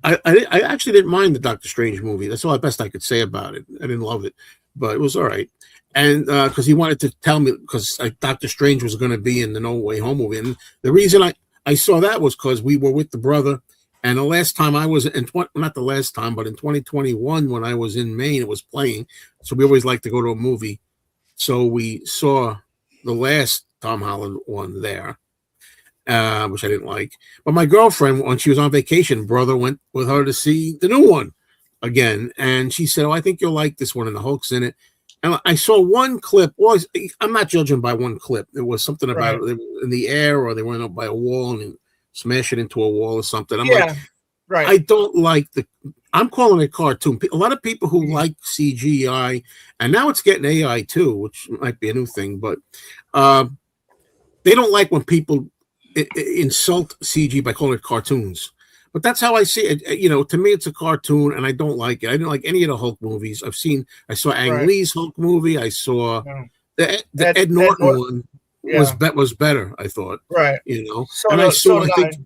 I actually didn't mind the Doctor Strange movie. That's all the best I could say about it. I didn't love it, but it was all right. And because he wanted to tell me, because Doctor Strange was going to be in the No Way Home movie. And the reason I saw that was because we were with the brother. And the last time I was not the last time, but in 2021, when I was in Maine, it was playing. So we always like to go to a movie. So we saw the last Tom Holland one there, which I didn't like. But my girlfriend, when she was on vacation, brother went with her to see the new one again. And she said, "Oh, I think you'll like this one, and the Hulk's in it." And I saw one clip. Well, I'm not judging by one clip. It was something about it in the air, or they went up by a wall and smash it into a wall or something. I'm like, right. I don't like I'm calling it cartoon. A lot of people who like CGI, and now it's getting AI too, which might be a new thing, but they don't like when people insult CG by calling it cartoons. But that's how I see it. To me, it's a cartoon, and I don't like it. I didn't like any of the Hulk movies. I saw Ang Lee's Hulk movie. I saw the Ed Norton one. Was better, I thought. Right. And I saw, I think,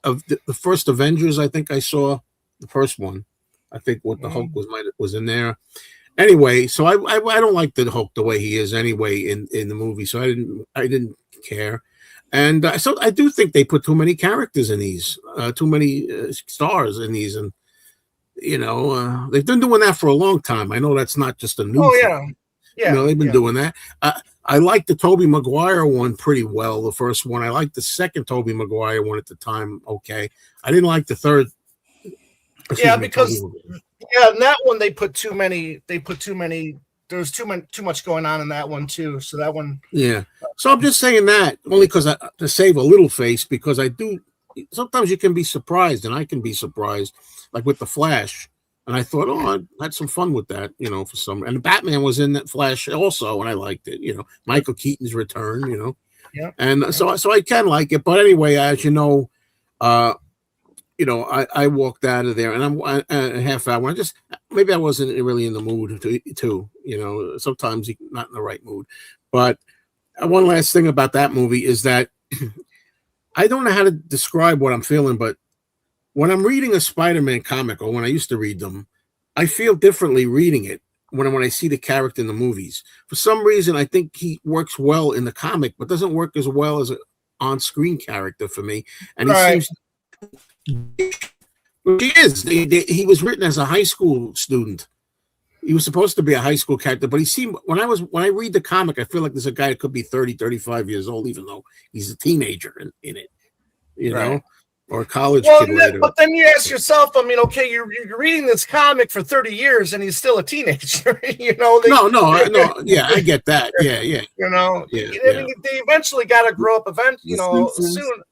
of the first Avengers. I think I saw the first one. I think what the Hulk was in there. Anyway, so I don't like the Hulk the way he is anyway in the movie. So I didn't care. And so I do think they put too many characters in these, too many stars in these, and they've been doing that for a long time. I know that's not just a new thing. Yeah, they've been doing that. I liked the Tobey Maguire one pretty well, the first one. I liked the second Tobey Maguire one at the time. Okay, I didn't like the third. Because in that one they put too many. There's too much going on in that one too. So that one. Yeah. So I'm just saying that only because to save a little face, because I do. Sometimes you can be surprised, and I can be surprised, like with the Flash. And I thought, I had some fun with that, for some. And Batman was in that Flash also, and I liked it. Michael Keaton's return, Yeah. And so I can like it. But anyway, as you know, I walked out of there, and I'm a half hour. Maybe I wasn't really in the mood to sometimes you're not in the right mood. But one last thing about that movie is that I don't know how to describe what I'm feeling, but when I'm reading a Spider-Man comic, or when I used to read them, I feel differently reading it when I see the character in the movies. For some reason, I think he works well in the comic, but doesn't work as well as an on-screen character for me. And he seems, he is. He was written as a high school student. He was supposed to be a high school character, but he seemed, when I read the comic, I feel like there's a guy that could be 30, 35 years old, even though he's a teenager in it, know? Or a college kid later. But then you ask yourself, okay, you're reading this comic for 30 years and he's still a teenager, No, yeah, I get that. Yeah. They eventually got to grow up soon.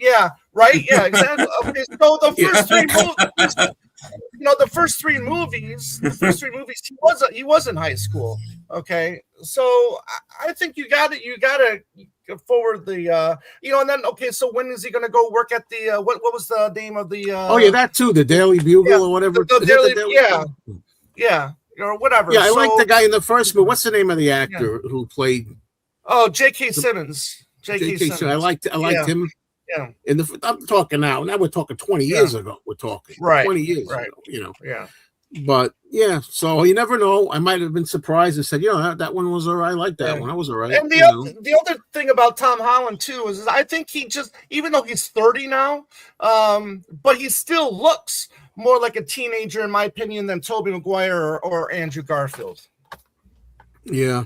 Yeah, right. Yeah, exactly. Okay, so the first three movies, he was in high school. Okay, so I think you got to forward the and then so when is he going to go work at the what was the name of the that too, the Daily Bugle or whatever, the Daily or whatever. I like the guy in the first movie. What's the name of the actor who played? J.K. Simmons. J.K. Simmons. I liked him. Yeah. I'm talking now we're talking 20 years ago. We're talking 20 years ago, Yeah. But so you never know. I might have been surprised and said, that one was all right. I like that one. That was all right. And the other thing about Tom Holland too is I think he just, even though he's 30 now, but he still looks more like a teenager in my opinion than Tobey Maguire or Andrew Garfield. Yeah.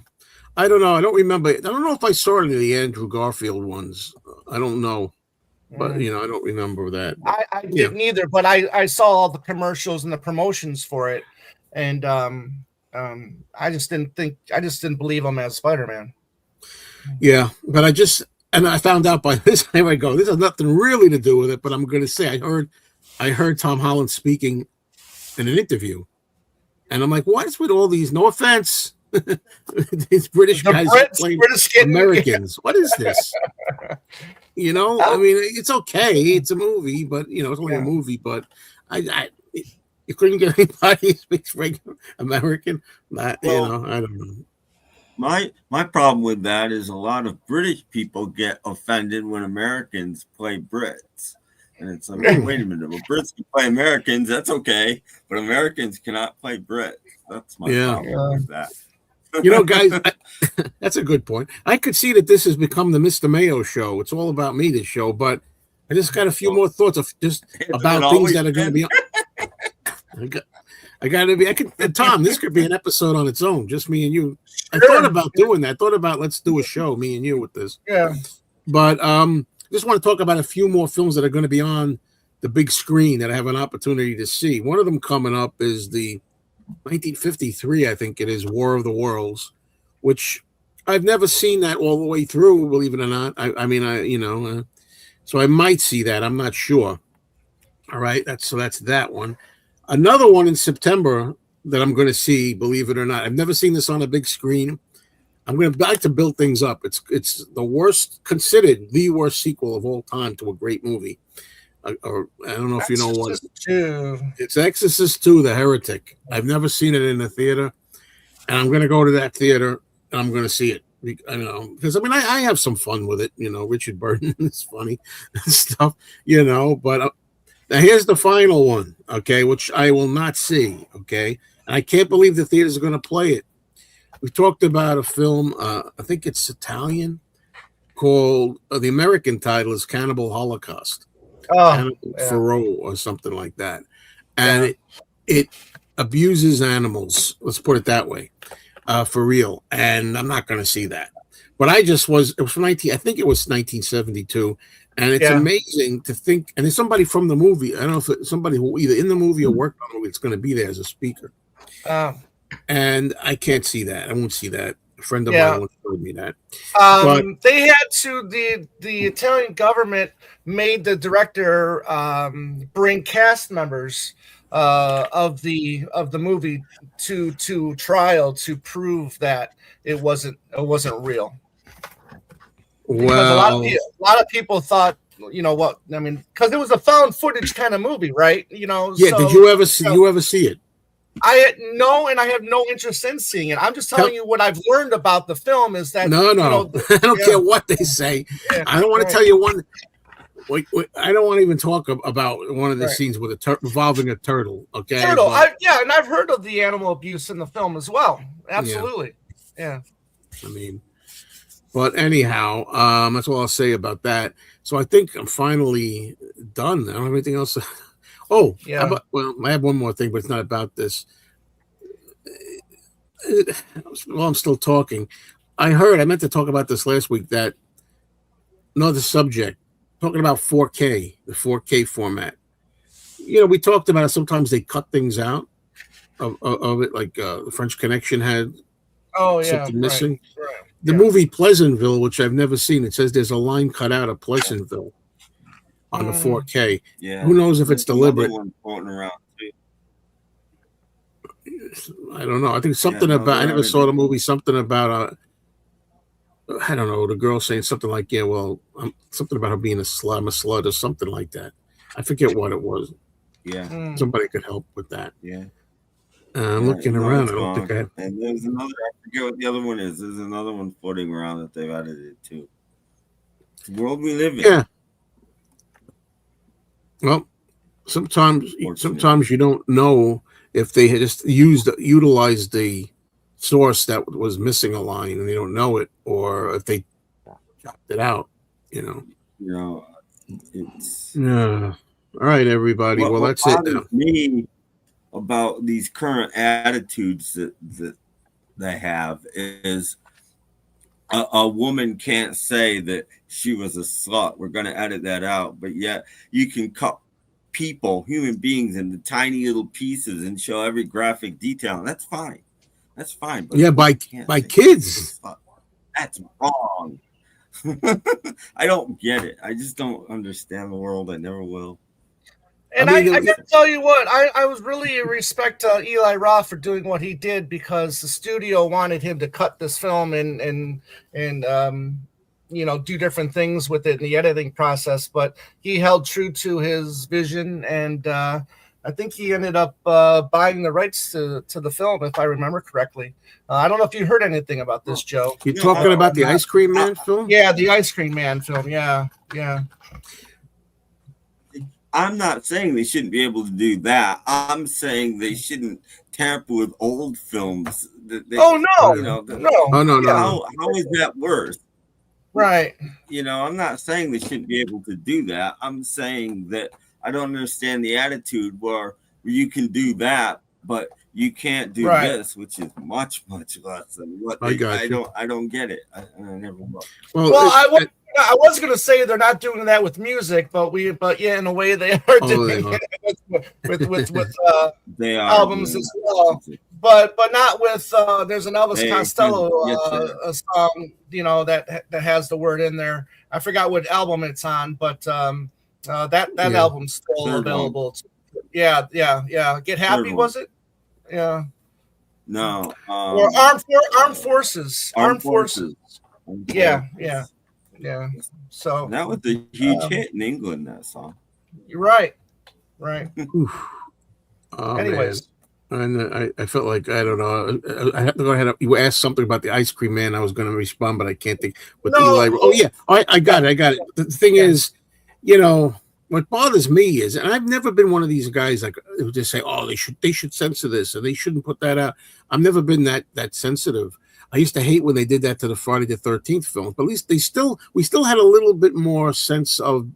I don't know. I don't remember. I don't know if I saw any of the Andrew Garfield ones. I don't know, but I don't remember that. I didn't either, but I saw all the commercials and the promotions for it, and I just didn't believe him as Spider-Man. Yeah, but I found out by this. Here I go. This has nothing really to do with it, but I'm going to say I heard Tom Holland speaking in an interview, and I'm like, what is with all these? No offense, these British guys playing Americans. What is this? I mean, it's okay. It's a movie, but it's only a movie. But you couldn't get anybody who speaks regular American. I don't know. My problem with that is a lot of British people get offended when Americans play Brits. And it's like, wait a minute, well, Brits can play Americans, that's okay, but Americans cannot play Brits. That's my problem with that. Guys, that's a good point. I could see that this has become the Mr. Mayo show. It's all about me, this show, but I just got a few more thoughts of just about things that are going to be. Tom, this could be an episode on its own, just me and you. Sure. I thought about doing that. I thought about let's do a show, me and you, with this. Yeah. But just want to talk about a few more films that are going to be on the big screen that I have an opportunity to see. One of them coming up is the 1953, I think it is, War of the Worlds, which I've never seen that all the way through, believe it or not. So I might see that. I'm not sure. All right, that's that one. Another one in September that I'm going to see, believe it or not. I've never seen this on a big screen. I'm going to like to build things up. It's considered the worst sequel of all time to a great movie. Or I don't know if you know what. It's Exorcist II, The Heretic. I've never seen it in the theater, and I'm going to go to that theater and I'm going to see it. Because I have some fun with it. Richard Burton is funny and stuff. But. Now, here's the final one, okay, which I will not see, okay? And I can't believe the theaters are going to play it. We talked about a film, I think it's Italian, called, the American title is Cannibal Holocaust. Ferro or something like that. And it abuses animals, let's put it that way, for real. And I'm not going to see that. But it was from I think it was 1972. And it's amazing to think, and there's somebody from the movie. I don't know if it's somebody who either in the movie or worked on the movie. It's going to be there as a speaker. And I can't see that. I won't see that. A friend of mine once told me that. They had to. The Italian government made the director bring cast members of the movie to trial to prove that it wasn't real. Well, a lot of people thought, because it was a found footage kind of movie, right? Yeah. So, did you ever see it? And I have no interest in seeing it. I'm just telling you what I've learned about the film is that no. I don't care what they say. Yeah, I don't want to tell you one. Wait, I don't want to even talk about one of the scenes with involving a turtle. Okay, turtle. And I've heard of the animal abuse in the film as well. Absolutely, yeah. But anyhow, that's all I'll say about that. So I think I'm finally done. I don't have anything else. I have one more thing, but it's not about this. While I'm still talking, I meant to talk about this last week, that another subject, talking about 4K, the 4K format. We talked about it. Sometimes they cut things out of it, like the French Connection had something missing. Right. The movie Pleasantville, which I've never seen, it says there's a line cut out of Pleasantville on the 4K. Yeah. Who knows if it's deliberate? One floating around too. I don't know. I think something about. I never saw the movie. Something about. I don't know. The girl saying something like, something about her being a slut or something like that. I forget what it was. Yeah. Somebody could help with that. Yeah. I'm looking around. I don't think I have. And there's another. I forget what the other one is. There's another one floating around that they've edited too. It's the world we live in. Yeah. Well, sometimes you don't know if they had just utilized the source that was missing a line and they don't know it, or if they chopped it out. It's all right, everybody. Well, that's it now. Me about these current attitudes that they have is a woman can't say that she was a slut. We're going to edit that out. But yet you can cut people, human beings, into tiny little pieces and show every graphic detail. That's fine. That's fine. But yeah, by kids. That's wrong. I don't get it. I just don't understand the world. I never will. And I gotta tell you what, I was really respect Eli Roth for doing what he did, because the studio wanted him to cut this film and do different things with it in the editing process, but he held true to his vision, and I think he ended up buying the rights to the film, if I remember correctly. I don't know if you heard anything about this, Joe. You're talking about the Ice Cream Man film? Yeah, the Ice Cream Man film. Yeah. I'm not saying they shouldn't be able to do that. I'm saying they shouldn't tamper with old films. No. How is that worse? Right. I'm not saying they shouldn't be able to do that. I'm saying that I don't understand the attitude where you can do that, but you can't do this, which is much, much less than what I don't get it. I never will. Well, I was going to say they're not doing that with music, but in a way they are doing it with albums as well. But not with there's an Elvis Costello a song, that has the word in there. I forgot what album it's on, but that album's still available. Yeah. Get Happy, was it? Yeah. No. Or Armed Forces. Armed Forces. Yeah. So that was a huge hit in England, that song. You're right. Anyways. Man. And I felt like, I don't know. I have to go ahead. You asked something about the Ice Cream Man. I was going to respond, but I can't think. Eli. Oh, yeah. I got it. The thing is, what bothers me is, and I've never been one of these guys like who just say, "Oh, they should censor this, or they shouldn't put that out." I've never been that sensitive. I used to hate when they did that to the Friday the 13th film, but at least we still had a little bit more sense of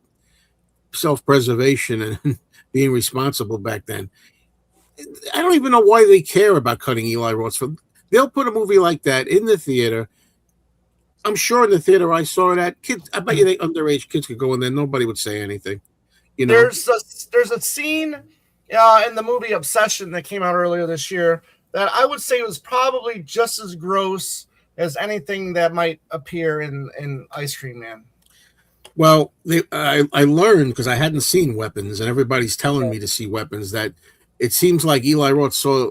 self-preservation and being responsible back then. I don't even know why they care about cutting Eli Roth's film. They'll put a movie like that in the theater. I'm sure in the theater I saw it at, kids. I bet you they underage kids could go in there. Nobody would say anything. There's a scene in the movie Obsession that came out earlier this year that I would say was probably just as gross as anything that might appear in Ice Cream Man. Well, I learned, because I hadn't seen Weapons, and everybody's telling me to see Weapons, that it seems like Eli Roth saw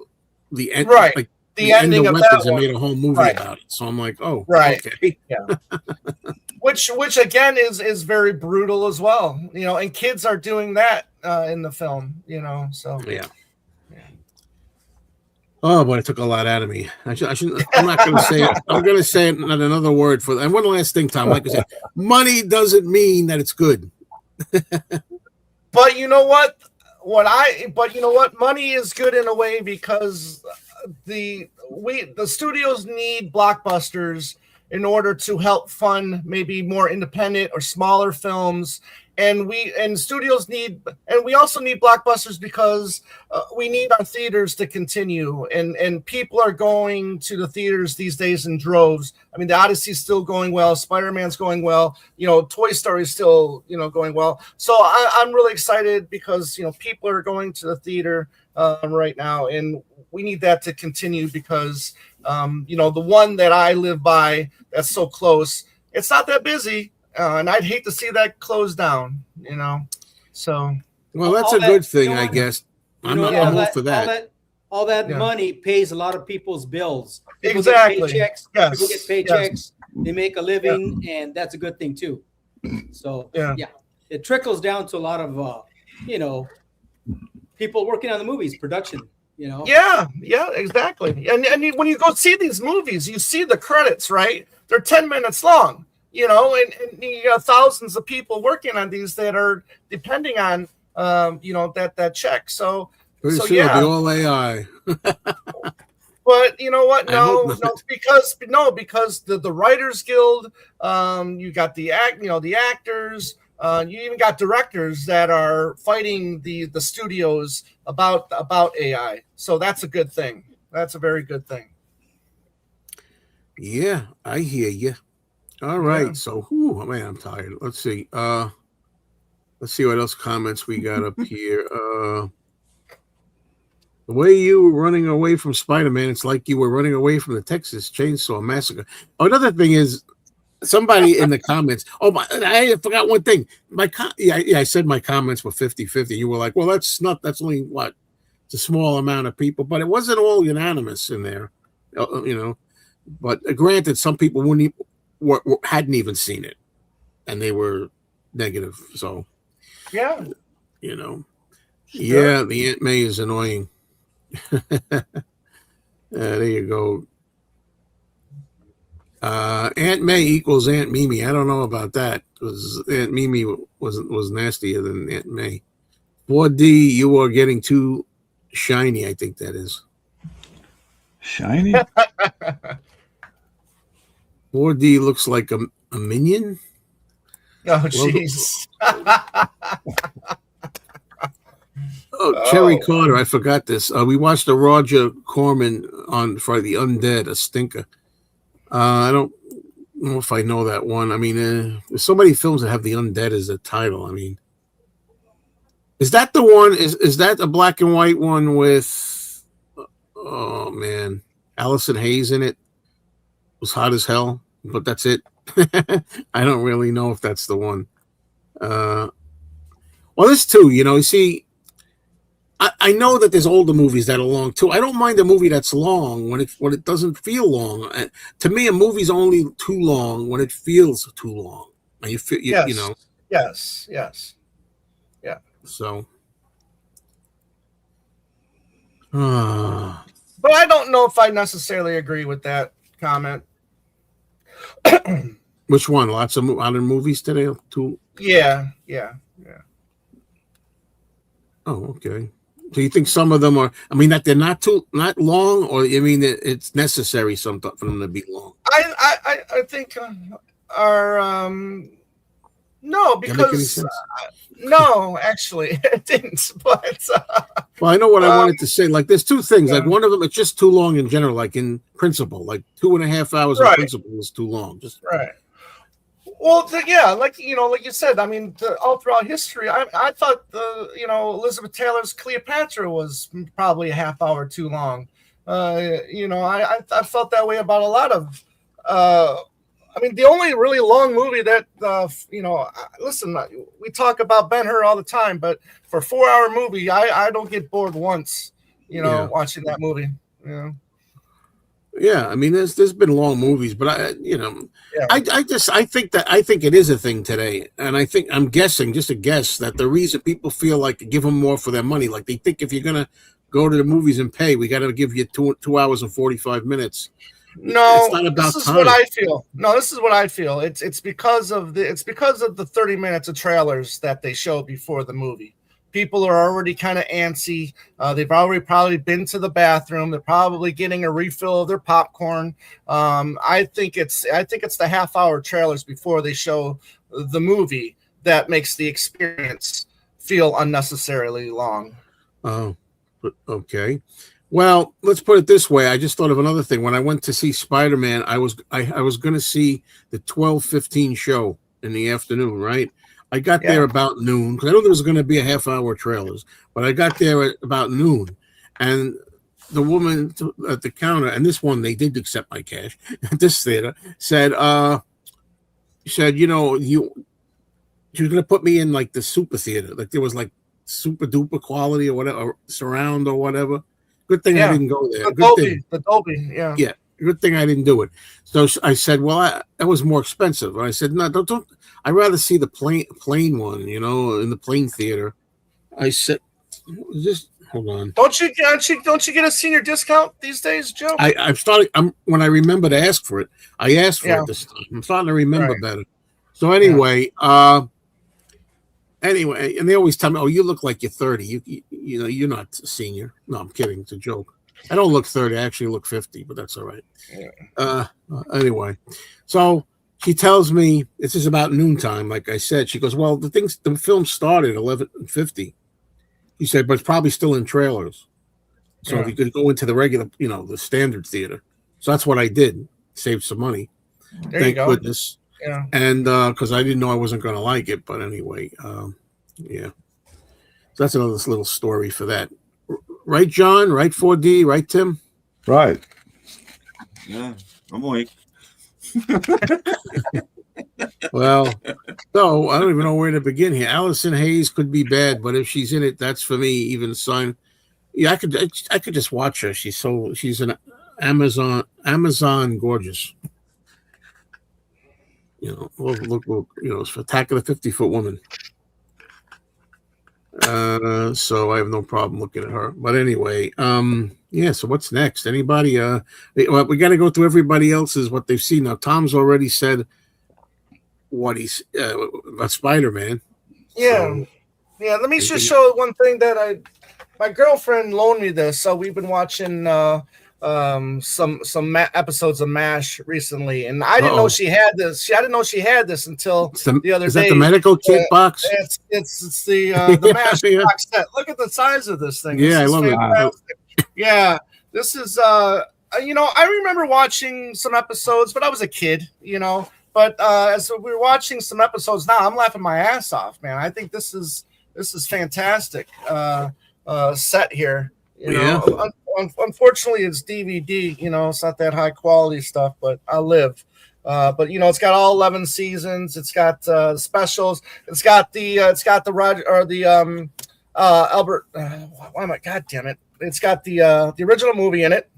the end, the ending of Weapons, and made a whole movie about it. So I'm like, oh, okay. Yeah. Which again is very brutal as well, and kids are doing that in the film, so yeah. Oh, but it took a lot out of me. I shouldn't. I'm not going to say it. I'm going to say it, not another word for that. And one last thing, Tom. Like I said, money doesn't mean that it's good. But you know what? Money is good in a way, because the studios need blockbusters in order to help fund maybe more independent or smaller films. And studios need, and we also need blockbusters because we need our theaters to continue. And people are going to the theaters these days in droves. I mean, the Odyssey's still going well. Spider-Man's going well. Toy Story's still, going well. So I'm really excited because, people are going to the theater right now. And we need that to continue because, the one that I live by that's so close, it's not that busy. And I'd hate to see that close down, So, well, that's a good thing, I guess. I'm all for that. All that money pays a lot of people's bills. People exactly. Get paychecks. Yes. People get paychecks. Yes. They make a living, and that's a good thing too. So, it trickles down to a lot of, people working on the movies, production. Yeah, exactly. And when you go see these movies, you see the credits, right? They're 10 minutes long. And you got thousands of people working on these that are depending on, that check. So, pretty soon it'll be all AI. But you know what? No, because the Writers Guild, you got the actors, you even got directors that are fighting the studios about AI. So that's a good thing. That's a very good thing. Yeah, I hear you. All right. Yeah. So, whew, man, I'm tired. Let's see. Let's see what else comments we got up here. The way you were running away from Spider-Man, it's like you were running away from the Texas Chainsaw Massacre. Oh, another thing is somebody in the comments. Oh, I forgot one thing. I said my comments were 50-50. You were like, well, that's only what? It's a small amount of people, but it wasn't all unanimous in there, you know. But granted, some people hadn't even seen it, and they were negative. So, Yeah. you know, Sure. yeah, the Aunt May is annoying. There you go. Aunt May equals Aunt Mimi. I don't know about that because Aunt Mimi was nastier than Aunt May. 4D, you are getting too shiny. I think that is Shiny? 4D looks like a minion. Oh, jeez. Oh, Cherry Carter, I forgot this. We watched the Roger Corman on for the Undead, a stinker. I don't know if I know that one. I mean, there's so many films that have the Undead as a title. I mean, is that the one? Is that a black and white one with? Oh man, Allison Hayes in it? It was hot as hell, but that's it. I don't really know if that's the one. Well, this too. You see. I know that there's older movies that are long too. I don't mind a movie that's long when it doesn't feel long. To me, a movie's only too long when it feels too long. And Yes. you know. Yes. Yes. Yeah. So. But I don't know if I necessarily agree with that comment. Which one? Lots of other movies today too. Yeah. Oh, okay. So you think some of them are? I mean, that they're not long, or you mean it's necessary for them to be long? I think are no, because no, actually it didn't. But well, I know what I wanted to say. Like, there's two things. Like, one of them, it's just too long in general. Like in principle, like 2.5 hours in principle is too long. Just right. Well, like you said. I mean, all throughout history, I thought Elizabeth Taylor's Cleopatra was probably a half hour too long. I felt that way about a lot of. I mean, the only really long movie that listen, we talk about Ben-Hur all the time, but for a 4-hour movie, I don't get bored once. Watching that movie. Yeah, I mean, there's been long movies, but I think it is a thing today, and I'm guessing, just a guess, that the reason people feel like give them more for their money, like they think if you're gonna go to the movies and pay, we got to give you 2 hours and 45 minutes. No, it's not about this is time. what I feel. No, this is what I feel. It's because of the 30 minutes of trailers that they show before the movie. People are already kind of antsy. They've already probably been to the bathroom. They're probably getting a refill of their popcorn. I think it's the half-hour trailers before they show the movie that makes the experience feel unnecessarily long. Oh, okay. Well, let's put it this way. I just thought of another thing. When I went to see Spider-Man, I was going to see the 12:15 show in the afternoon, right? I got there about noon because I know there was going to be a half-hour trailers, but I got there at about noon, and the woman at the counter, and this one they did accept my cash at this theater, said, she was going to put me in like the super theater, like there was like super duper quality or whatever, or surround or whatever. Good thing I didn't go there. The Dolby, yeah. Yeah, good thing I didn't do it. So I said, well, that was more expensive. And I said, no, don't. I'd rather see the plain one, in the plain theater. I said, just hold on. Don't you get a senior discount these days, Joe? When I remember to ask for it, I asked for it this time. I'm starting to remember better. So anyway, and they always tell me, "Oh, you look like you're 30. You're not a senior." No, I'm kidding. It's a joke. I don't look 30. I actually look 50, but that's all right. Yeah. Anyway, so she tells me this is about noontime. Like I said, she goes, "Well, the film started at 11:50." She said, "But it's probably still in trailers. So if you could go into the regular, the standard theater." So that's what I did. Saved some money. Thank goodness. Yeah. And because I didn't know I wasn't going to like it, but anyway, yeah. So that's another little story for that. Right, John? Right, 4D? Right, Tim? Right. Yeah, I'm awake. Well, so I don't even know where to begin here. Allison Hayes could be bad, but if she's in it, that's for me. Even sign. Yeah, I could just watch her. She's an Amazon gorgeous. Look, it's Attack of the 50-Foot Woman. So I have no problem looking at her. But anyway, yeah. So what's next? Anybody? Well, we got to go through everybody else's what they've seen. Now, Tom's already said what he's about Spider-Man. Yeah. So, yeah. Let me just show one thing that my girlfriend loaned me this. So we've been watching some episodes of MASH recently, and I didn't know she had this. I didn't know she had this until the other day. Is that the medical kit box? It's the MASH box set. Look at the size of this thing. Yeah, this I love fantastic. It. Yeah, this is I remember watching some episodes, but I was a kid, But as we were watching some episodes now, I'm laughing my ass off, man. I think this is fantastic set here. Unfortunately, it's DVD. It's not that high quality stuff, but I live. But it's got all 11 seasons. It's got specials. It's got the Roger or the Albert. Why am I? God damn it! It's got the original movie in it,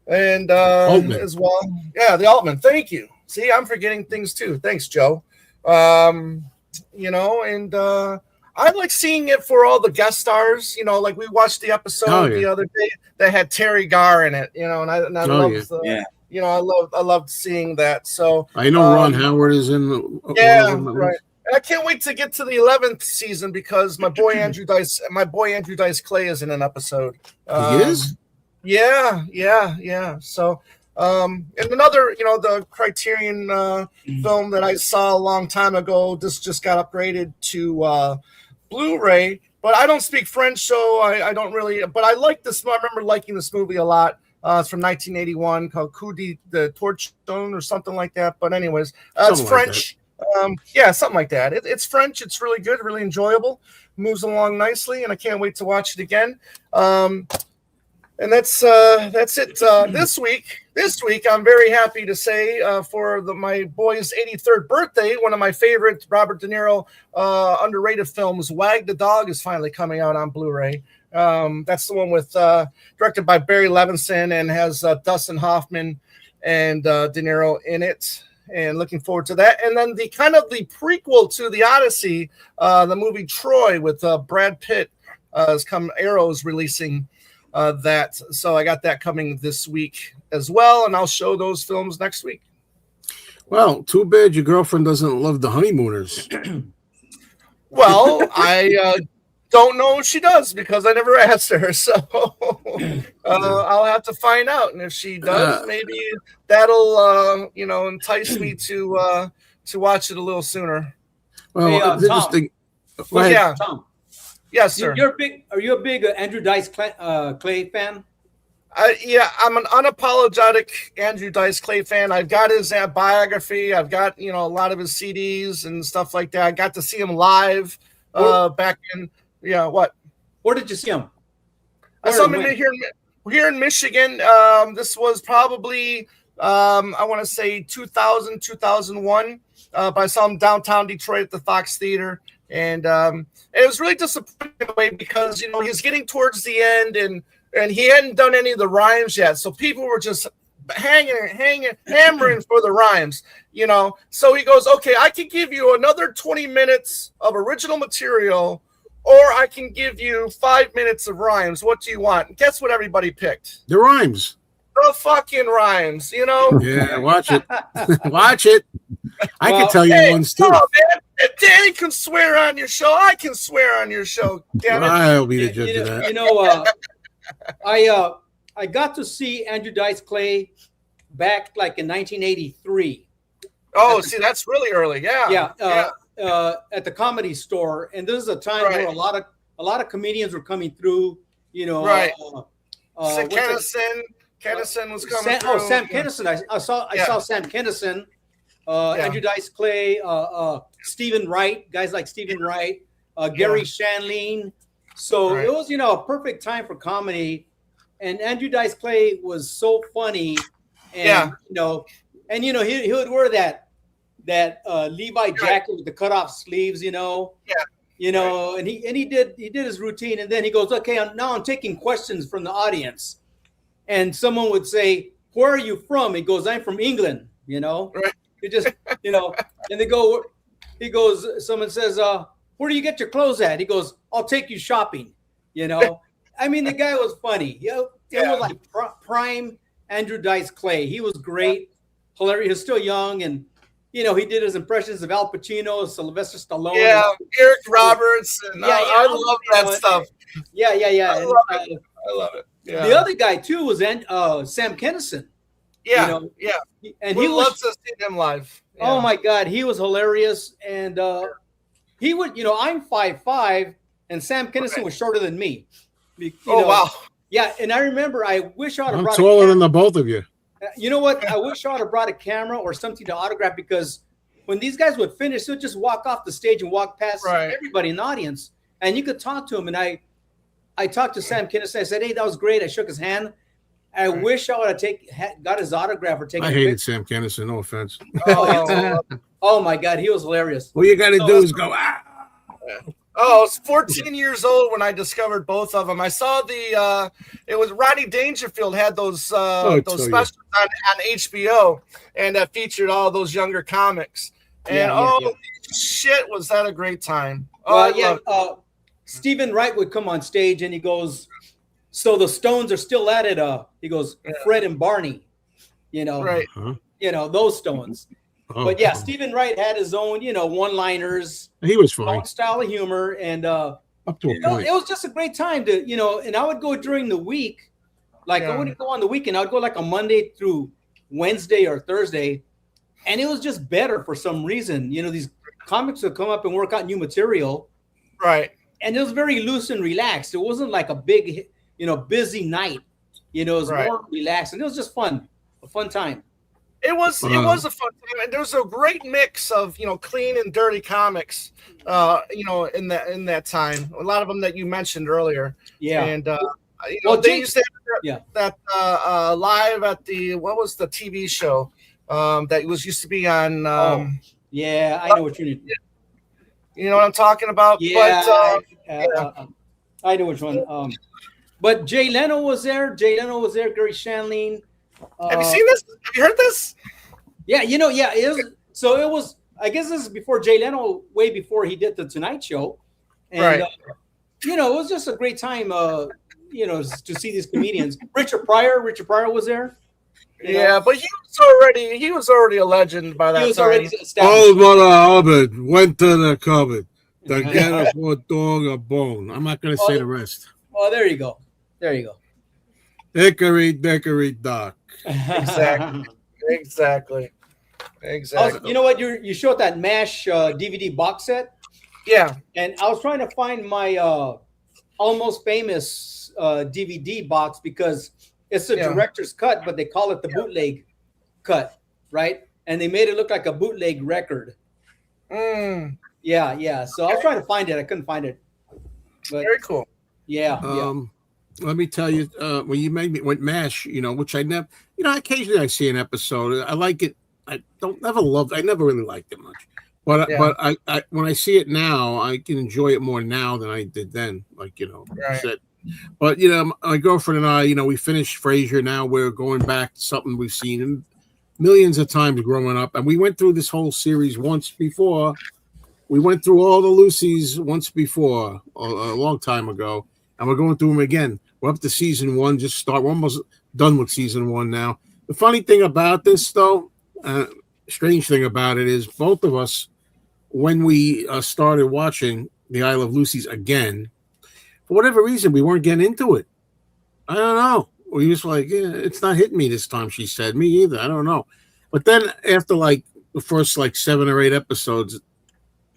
and as well. Yeah, the Altman. Thank you. See, I'm forgetting things too. Thanks, Joe. I like seeing it for all the guest stars. Like we watched the episode the other day that had Terry Garr in it. And I loved I loved seeing that. So I know Ron Howard is in. Right. And I can't wait to get to the 11th season because my boy Andrew Dice Clay is in an episode. He is. Yeah. So. And another, the Criterion film that I saw a long time ago, this just got upgraded to Blu-ray, but I don't speak French, so I don't really, but I like this. I remember liking this movie a lot. It's from 1981 called Coup de Torchon or something like that. But anyways, it's French. Something like that. It's French. It's really good, really enjoyable. Moves along nicely, and I can't wait to watch it again. And that's it this week. This week, I'm very happy to say for my boy's 83rd birthday, one of my favorite Robert De Niro underrated films, Wag the Dog, is finally coming out on Blu-ray. That's the one with directed by Barry Levinson and has Dustin Hoffman and De Niro in it. And looking forward to that. And then the prequel to The Odyssey, the movie Troy with Brad Pitt, Arrow's releasing that. So I got that coming this week as well, and I'll show those films next week. Well, too bad your girlfriend doesn't love the Honeymooners. Well, I don't know if she does because I never asked her. So I'll have to find out, and if she does, maybe that'll entice me to watch it a little sooner. Well, hey, Tom. Yeah, Tom. Yes, sir. Are you a big Andrew Dice Clay fan? I'm an unapologetic Andrew Dice Clay fan. I've got his biography. I've got a lot of his CDs and stuff like that. I got to see him live back in what? Where did you see him? I saw him here in Michigan. This was probably I want to say 2000, 2001. But I saw him downtown Detroit at the Fox Theater. And it was really disappointing in a way because, he's getting towards the end and he hadn't done any of the rhymes yet. So people were just hammering for the rhymes, So he goes, okay, I can give you another 20 minutes of original material or I can give you 5 minutes of rhymes. What do you want? And guess what everybody picked? The rhymes. The fucking rhymes, Yeah, watch it. Watch it. I can tell you ones too. Man. If Danny can swear on your show, I can swear on your show. Damn it. I'll be the judge of that. I got to see Andrew Dice Clay back like in 1983. Oh, see, that's really early. Yeah. At the Comedy Store, and this is a time where a lot of comedians were coming through. Right. Kennison was coming through. Sam Kinison. I saw Sam Kinison Andrew Dice Clay, Stephen Wright, guys like Stephen Wright, Gary Shandling. So it was, a perfect time for comedy. And Andrew Dice Clay was so funny. And, he would wear that Levi jacket with the cutoff sleeves, and he did his routine. And then he goes, okay, now I'm taking questions from the audience. And someone would say, where are you from? He goes, I'm from England, Right. It just, and he goes, someone says, where do you get your clothes at? He goes, I'll take you shopping, I mean, the guy was funny. It was like prime Andrew Dice Clay. He was great, hilarious. He was still young, and he did his impressions of Al Pacino, Sylvester Stallone. Yeah, Eric Roberts. And I love that stuff. Yeah. I love it. Yeah. The other guy too was Sam Kinison. Yeah, and he loves to see him live. Yeah. Oh my God, he was hilarious, and he would. I'm 5'5", and Sam Kinison was shorter than me. Wow. Yeah, and I remember I wish I would have brought taller than the both of you. You know what? I wish I would have brought a camera or something to autograph, because when these guys would finish, they'd just walk off the stage and walk past everybody in the audience, and you could talk to him. And I talked to Sam Kinison. I said, hey, that was great. I shook his hand. I wish I would have got his autograph or taken. I hated Sam Kinison. No offense. Oh my God, he was hilarious. All you got to do is go. I was 14 years old when I discovered both of them. I saw it was Rodney Dangerfield had those specials on HBO, and that featured all those younger comics. And shit, was that a great time? Stephen Wright would come on stage and he goes, so the Stones are still at it. He goes, Fred and Barney, right? Those Stones. But yeah, Stephen Wright had his own, one-liners. He was funny. Own style of humor, and up to a point. It was just a great time to, And I would go during the week, I wouldn't go on the weekend. I would go like a Monday through Wednesday or Thursday, and it was just better for some reason. These comics would come up and work out new material, right? And it was very loose and relaxed. It wasn't like a big, busy night. It was more relaxed, and it was just fun, a fun time. It was a fun time, and there was a great mix of clean and dirty comics, in that time. A lot of them that you mentioned earlier. Yeah, and they used to have that live at what was the TV show that used to be on. I know what you need. You know what I'm talking about? Yeah, I know which one. But Jay Leno was there. Gary Shandling. Have you seen this? Have you heard this? Yeah, it was. So it was. I guess this is before Jay Leno, way before he did the Tonight Show, and it was just a great time. To see these comedians. Richard Pryor was there. But he was already a legend by that time. He was already established. Old Mother Hubbard went to the cupboard to get a poor dog a bone. I'm not going to say the rest. Oh, there you go. Dickory, dickory, dock. Exactly. Also, you know what? You showed that MASH DVD box set. Yeah. And I was trying to find my Almost Famous DVD box, because it's the director's cut, but they call it the bootleg cut, right? And they made it look like a bootleg record. Yeah. So I was trying to find it. I couldn't find it. But, very cool. Yeah. Let me tell you, when you made me with MASH, which I never, occasionally I see an episode. I like it. I never really liked it much. But I when I see it now, I can enjoy it more now than I did then. Said. But my girlfriend and I, we finished Frasier. Now we're going back to something we've seen millions of times growing up, and we went through this whole series once before. We went through all the Lucys once before, a long time ago, and we're going through them again. We're up to season 1. We're almost done with season 1 now. The funny thing about this, though, strange thing about it is both of us, when we started watching the I Love Lucy's again, for whatever reason, we weren't getting into it. I don't know. We just it's not hitting me this time, she said. Me either. I don't know. But then after the first 7 or 8 episodes,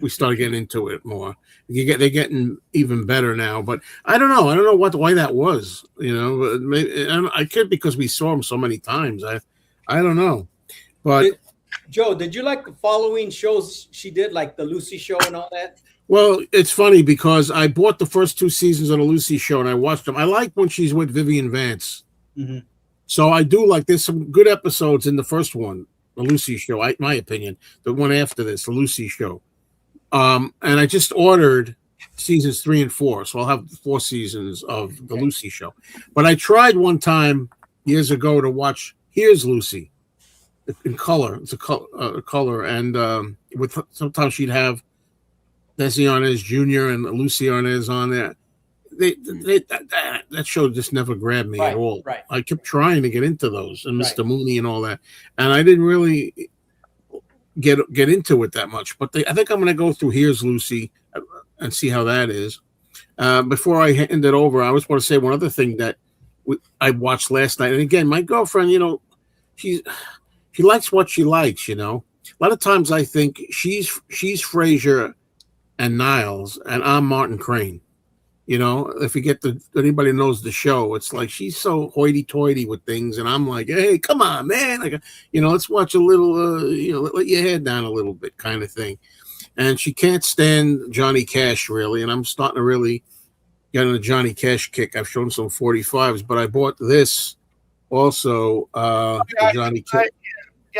we started getting into it more. They're getting even better now. But I don't know. I don't know why that was. But maybe, I could, because we saw them so many times. I don't know. But Joe, did you like the following shows she did, like the Lucy Show and all that? Well, it's funny because I bought the first 2 seasons of the Lucy Show and I watched them. I like when she's with Vivian Vance. Mm-hmm. So I do like, there's some good episodes in the first one, the Lucy Show, my opinion. The one after this, the Lucy Show. And I just ordered seasons 3 and 4. So I'll have 4 seasons of the Lucy Show. But I tried one time years ago to watch Here's Lucy in color. It's a color. And with sometimes she'd have Desi Arnaz Jr. and Lucy Arnaz on there. That show just never grabbed me at all. Right. I kept trying to get into those and Mr. Mooney and all that, and I didn't really get into it that much. But I think I'm going to go through Here's Lucy and see how that is. Before I hand it over, I just want to say one other thing that I watched last night. And again, my girlfriend, she likes what she likes. A lot of times I think she's Frasier and Niles, and I'm Martin Crane. If you get anybody knows the show, it's like she's so hoity-toity with things, and I'm like, hey, come on, man, let's watch a little, let your head down a little bit, kind of thing. And she can't stand Johnny Cash really, and I'm starting to really get on a Johnny Cash kick. I've shown some 45s, but I bought this also, the Johnny Cash.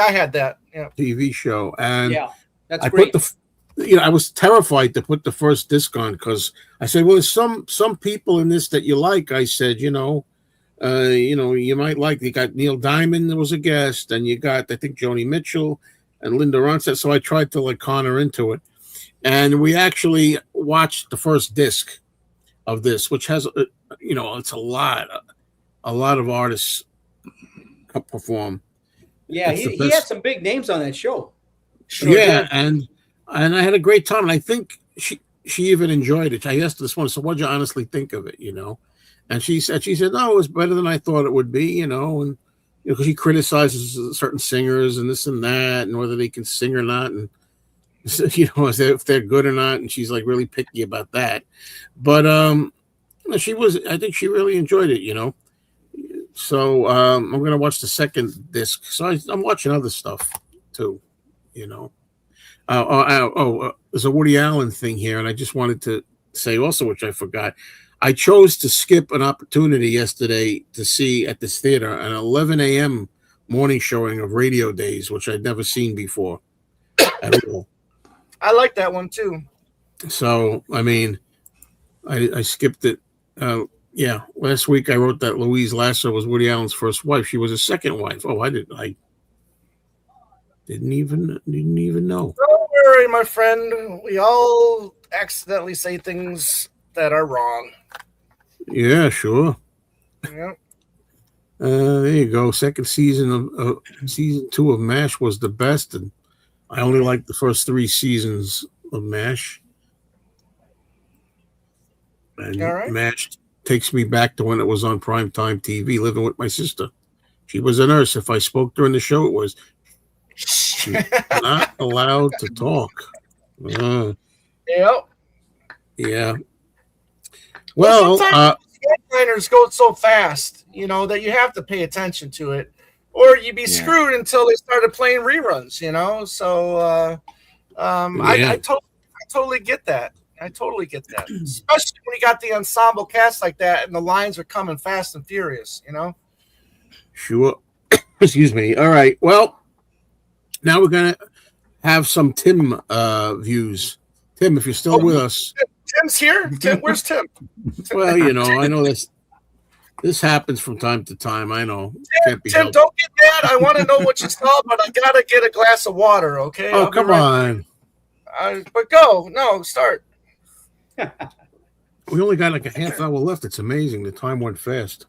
I had that. Yeah. TV show, and that's great. I was terrified to put the first disc on because I said, well, there's some people in this that you like. I said, you might like. You got Neil Diamond, there was a guest, and you got, I think, Joni Mitchell and Linda Ronstadt. So I tried to con her into it, and we actually watched the first disc of this, which has, it's a lot of artists perform. Yeah, he had some big names on that show. Sure, yeah, and I had a great time, and I think she even enjoyed it. I asked this one, so what'd you honestly think of it, And she said, no, it was better than I thought it would be, and because she criticizes certain singers and this and that, and whether they can sing or not, and if they're good or not, and she's like really picky about that. But I think she really enjoyed it, So I'm gonna watch the second disc. So I'm watching other stuff too, there's a Woody Allen thing here, and I just wanted to say also, which I forgot. I chose to skip an opportunity yesterday to see at this theater an 11 a.m. morning showing of Radio Days, which I'd never seen before at all. I like that one too. So, I skipped it. Last week I wrote that Louise Lasser was Woody Allen's first wife. She was his second wife. Oh, I didn't even know. Don't worry, my friend. We all accidentally say things that are wrong. Yeah, sure. Yep. There you go. Second season of season 2 of MASH was the best, and I only liked the first 3 seasons of MASH. And MASH takes me back to when it was on primetime TV, living with my sister. She was a nurse. If I spoke during the show, it was not allowed to talk. Yep. Yeah. Well, headliners go so fast, that you have to pay attention to it, or you'd be screwed until they started playing reruns. So I totally get that. Especially when you got the ensemble cast like that, and the lines are coming fast and furious. Sure. Excuse me. All right. Well, now we're gonna have some Tim views. Tim, if you're still with us. Tim's here. Tim, where's Tim? Well, I know this happens from time to time. I know. Tim, don't get mad. I want to know what you saw, but I gotta get a glass of water. Okay. Oh, come on. But go. No, start. We only got like a half hour left. It's amazing. The time went fast.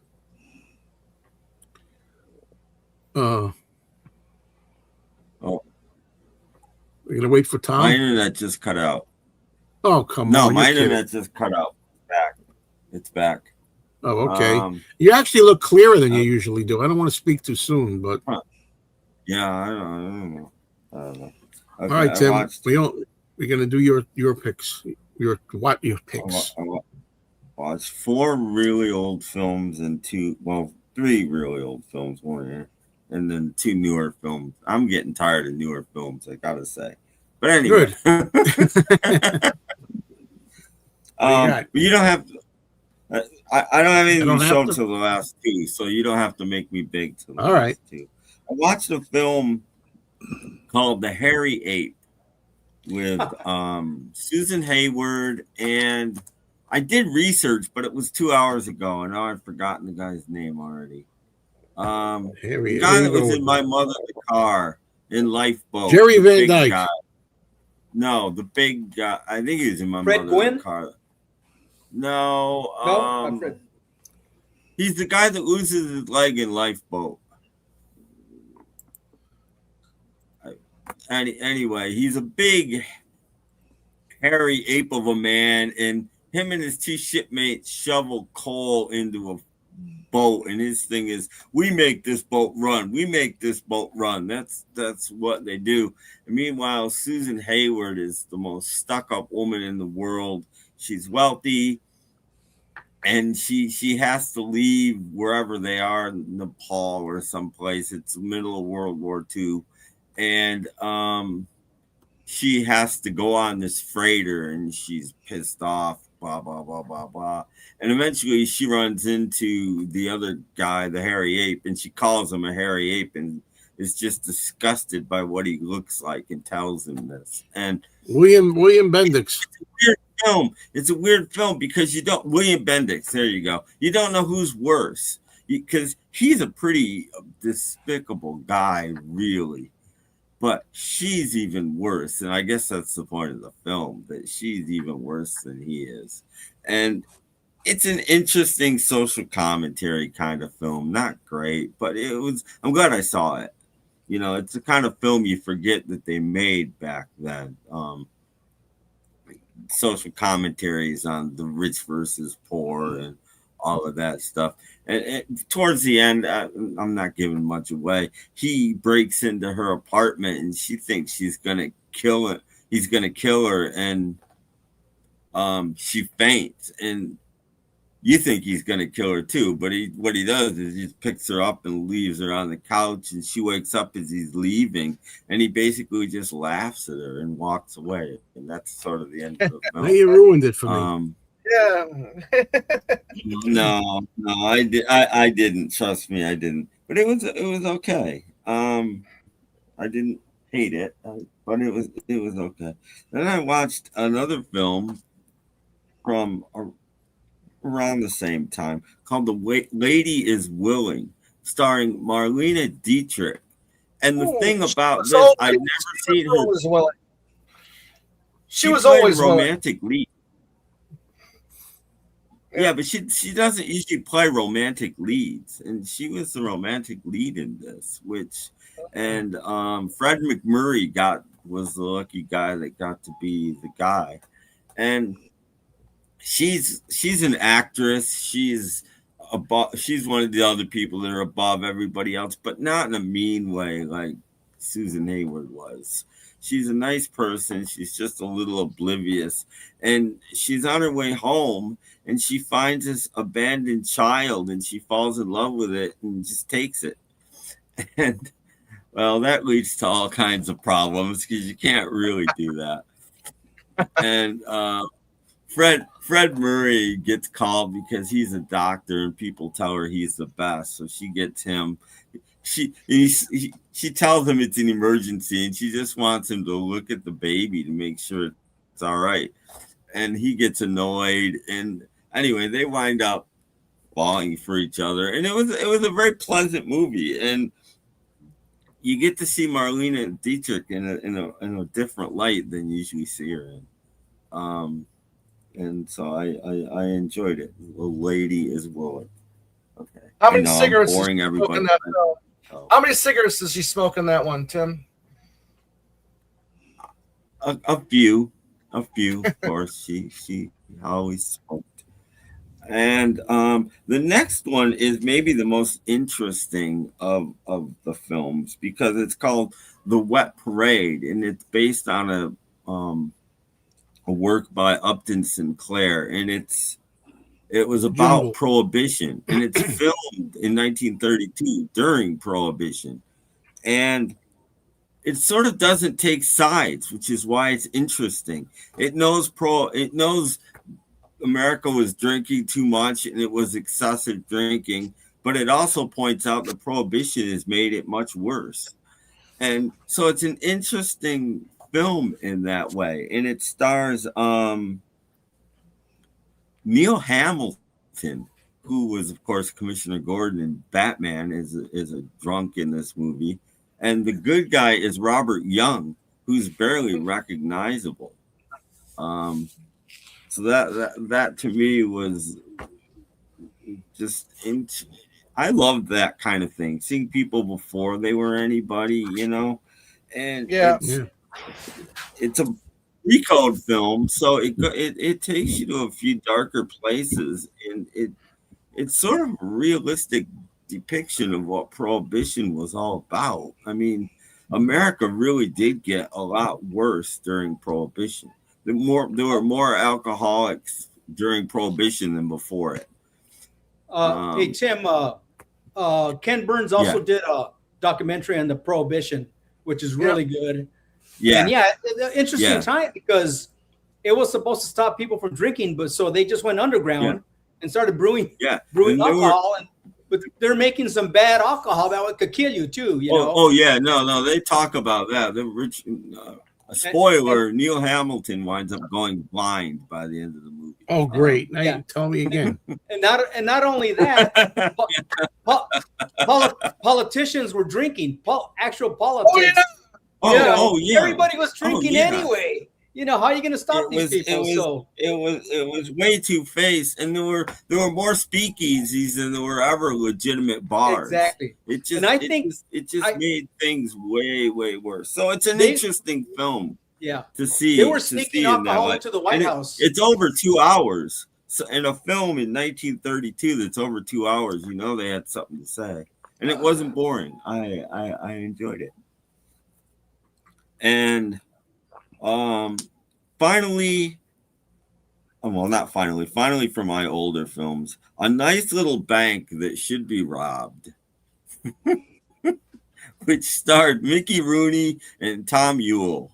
We're gonna wait for Tom. My internet just cut out. Oh, come on. No, my internet just cut out. It's back. Oh, okay. You actually look clearer than you usually do. I don't want to speak too soon, but yeah, I don't know. Okay, all right, Tim. We're gonna do your picks. Your picks? I watched 4 really old films and 3 really old films. One here. and then 2 newer films. I'm getting tired of newer films, I gotta say. But anyway, Good. but you don't have. I don't have anything don't to have show to? till the last 2, so you don't have to make me big till the All last right. 2. I watched a film called The Hairy Ape with Susan Hayward, and I did research, but it was 2 hours ago, and now I've forgotten the guy's name already. The guy that was in My Mother in the Car in Lifeboat. Jerry Van Dyke. Dyke. No, the big guy. I think he was in My Fred Mother Gwynn? in the Car. No, not Fred. he's the guy that loses his leg in Lifeboat. Anyway, he's a big, hairy ape of a man, and him and his 2 shipmates shovel coal into a boat, and his thing is, we make this boat run. We make this boat run. That's what they do. And meanwhile, Susan Hayward is the most stuck-up woman in the world. She's wealthy, and she has to leave wherever they are, Nepal or someplace. It's the middle of World War II. And she has to go on this freighter, and she's pissed off, blah, blah, blah, blah, blah. And eventually she runs into the other guy, the hairy ape, and she calls him a hairy ape and is just disgusted by what he looks like and tells him this. And William Bendix. It's a weird film because you don't, William Bendix, there you go. You don't know who's worse because he's a pretty despicable guy, really. But she's even worse. And I guess that's the point of the film, that she's even worse than he is. And it's an interesting social commentary kind of film. Not great, but it was, I'm glad I saw it. You know, it's the kind of film you forget that they made back then. Social commentaries on the rich versus poor and all of that stuff. And towards the end, I'm not giving much away. He breaks into her apartment and she thinks she's gonna kill it. He's gonna kill her, and she faints. And you think he's gonna kill her too, but what he does is he just picks her up and leaves her on the couch, and she wakes up as he's leaving, and he basically just laughs at her and walks away. And that's sort of the end of the film. Now you ruined it for me. Yeah. No, I didn't. Trust me, I didn't. But it was okay. I didn't hate it, but it was okay. Then I watched another film from around the same time called The Lady Is Willing, starring Marlene Dietrich. And the thing about this, I've never seen her. She was always romantic lead. Yeah, but she doesn't usually play romantic leads, and she was the romantic lead in this, and Fred McMurray was the lucky guy that got to be the guy, and she's an actress. She's one of the other people that are above everybody else, but not in a mean way like Susan Hayward was. She's a nice person. She's just a little oblivious, and she's on her way home, and she finds this abandoned child, and she falls in love with it and just takes it. And well, that leads to all kinds of problems because you can't really do that. And Fred Murray gets called because he's a doctor, and people tell her he's the best, so she gets him. She tells him it's an emergency, and she just wants him to look at the baby to make sure it's all right. And he gets annoyed, and anyway, they wind up falling for each other, and it was a very pleasant movie, and you get to see Marlene Dietrich in a different light than you usually see her in. And so I enjoyed it. The Lady Is Willing. Okay. How many cigarettes is boring she everybody. smoking that film? How many cigarettes does she smoke in that one, Tim? A few, of course. She always smoked. And the next one is maybe the most interesting of the films because it's called The Wet Parade, and it's based on a work by Upton Sinclair, and it's It was about Jumble. Prohibition, and it's filmed in 1932 during Prohibition. And it sort of doesn't take sides, which is why it's interesting. It knows America was drinking too much and it was excessive drinking, but it also points out that Prohibition has made it much worse. And so it's an interesting film in that way. And it stars Neil Hamilton, who was, of course, Commissioner Gordon in Batman, is a drunk in this movie. And the good guy is Robert Young, who's barely recognizable. So that to me was just I loved that kind of thing, seeing people before they were anybody, you know. And it's a recode film, so it takes you to a few darker places, and it's sort of a realistic depiction of what Prohibition was all about. I mean, America really did get a lot worse during Prohibition. There were more alcoholics during Prohibition than before it. Hey Tim, Ken Burns also did a documentary on the Prohibition, which is really good. And interesting time, because it was supposed to stop people from drinking, but so they just went underground and started brewing alcohol, but they're making some bad alcohol that could kill you too. You know? Oh yeah, no, they talk about that. The rich. A spoiler: Neil Hamilton winds up going blind by the end of the movie. Oh, great! Now you tell me again. And not only that, politicians were drinking. Actual politics. Everybody was drinking anyway. You know, how are you going to stop these people? It was way two-faced, and there were more speakeasies than there were ever legitimate bars. Exactly. It just made things way worse. So it's an interesting film. Yeah. To see. They were sneaking alcohol into the White House. It's over 2 hours. So in a film in 1932 that's over 2 hours, you know they had something to say, and it wasn't boring. I enjoyed it. And finally for my older films, a nice little bank that should be robbed, which starred Mickey Rooney and Tom Ewell.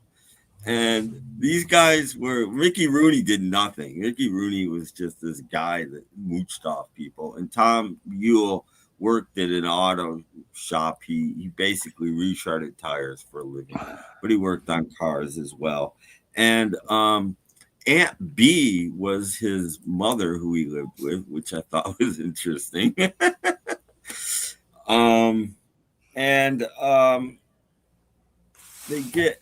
And these guys Mickey Rooney did nothing. Mickey Rooney was just this guy that mooched off people. And Tom Ewell worked at an auto shop. He basically reshredded tires for a living, but he worked on cars as well. And Aunt B was his mother, who he lived with, which I thought was interesting. They get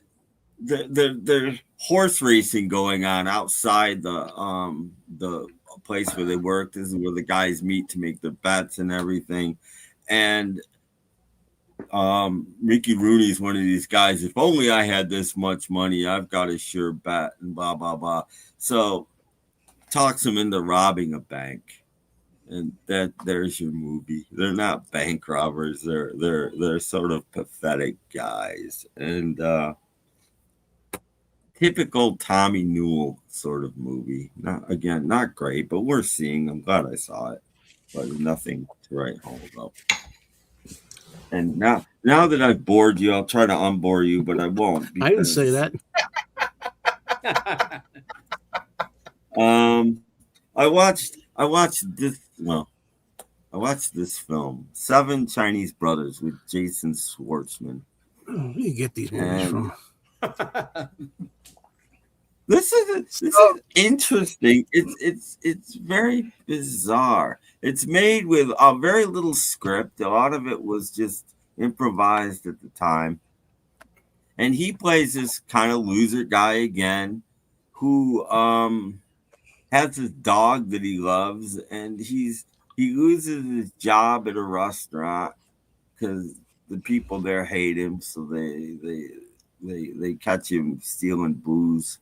there's horse racing going on outside the place where they work. This is where the guys meet to make their bets and everything. And Mickey Rooney's one of these guys. If only I had this much money, I've got a sure bet, and blah blah blah. So talks him into robbing a bank, and there's your movie. They're not bank robbers. They're sort of pathetic guys, and typical Tommy Newell sort of movie. Not great, but worth seeing. I'm glad I saw it, but nothing to write home about. And now that I've bored you, I'll try to unbore you, but I won't. I didn't say that. I watched this film, Seven Chinese Brothers, with Jason Schwartzman. Where do you get these movies from? This is interesting. It's very bizarre. It's made with a very little script. A lot of it was just improvised at the time. And he plays this kind of loser guy again, who has this dog that he loves, and he loses his job at a restaurant because the people there hate him, so they catch him stealing booze.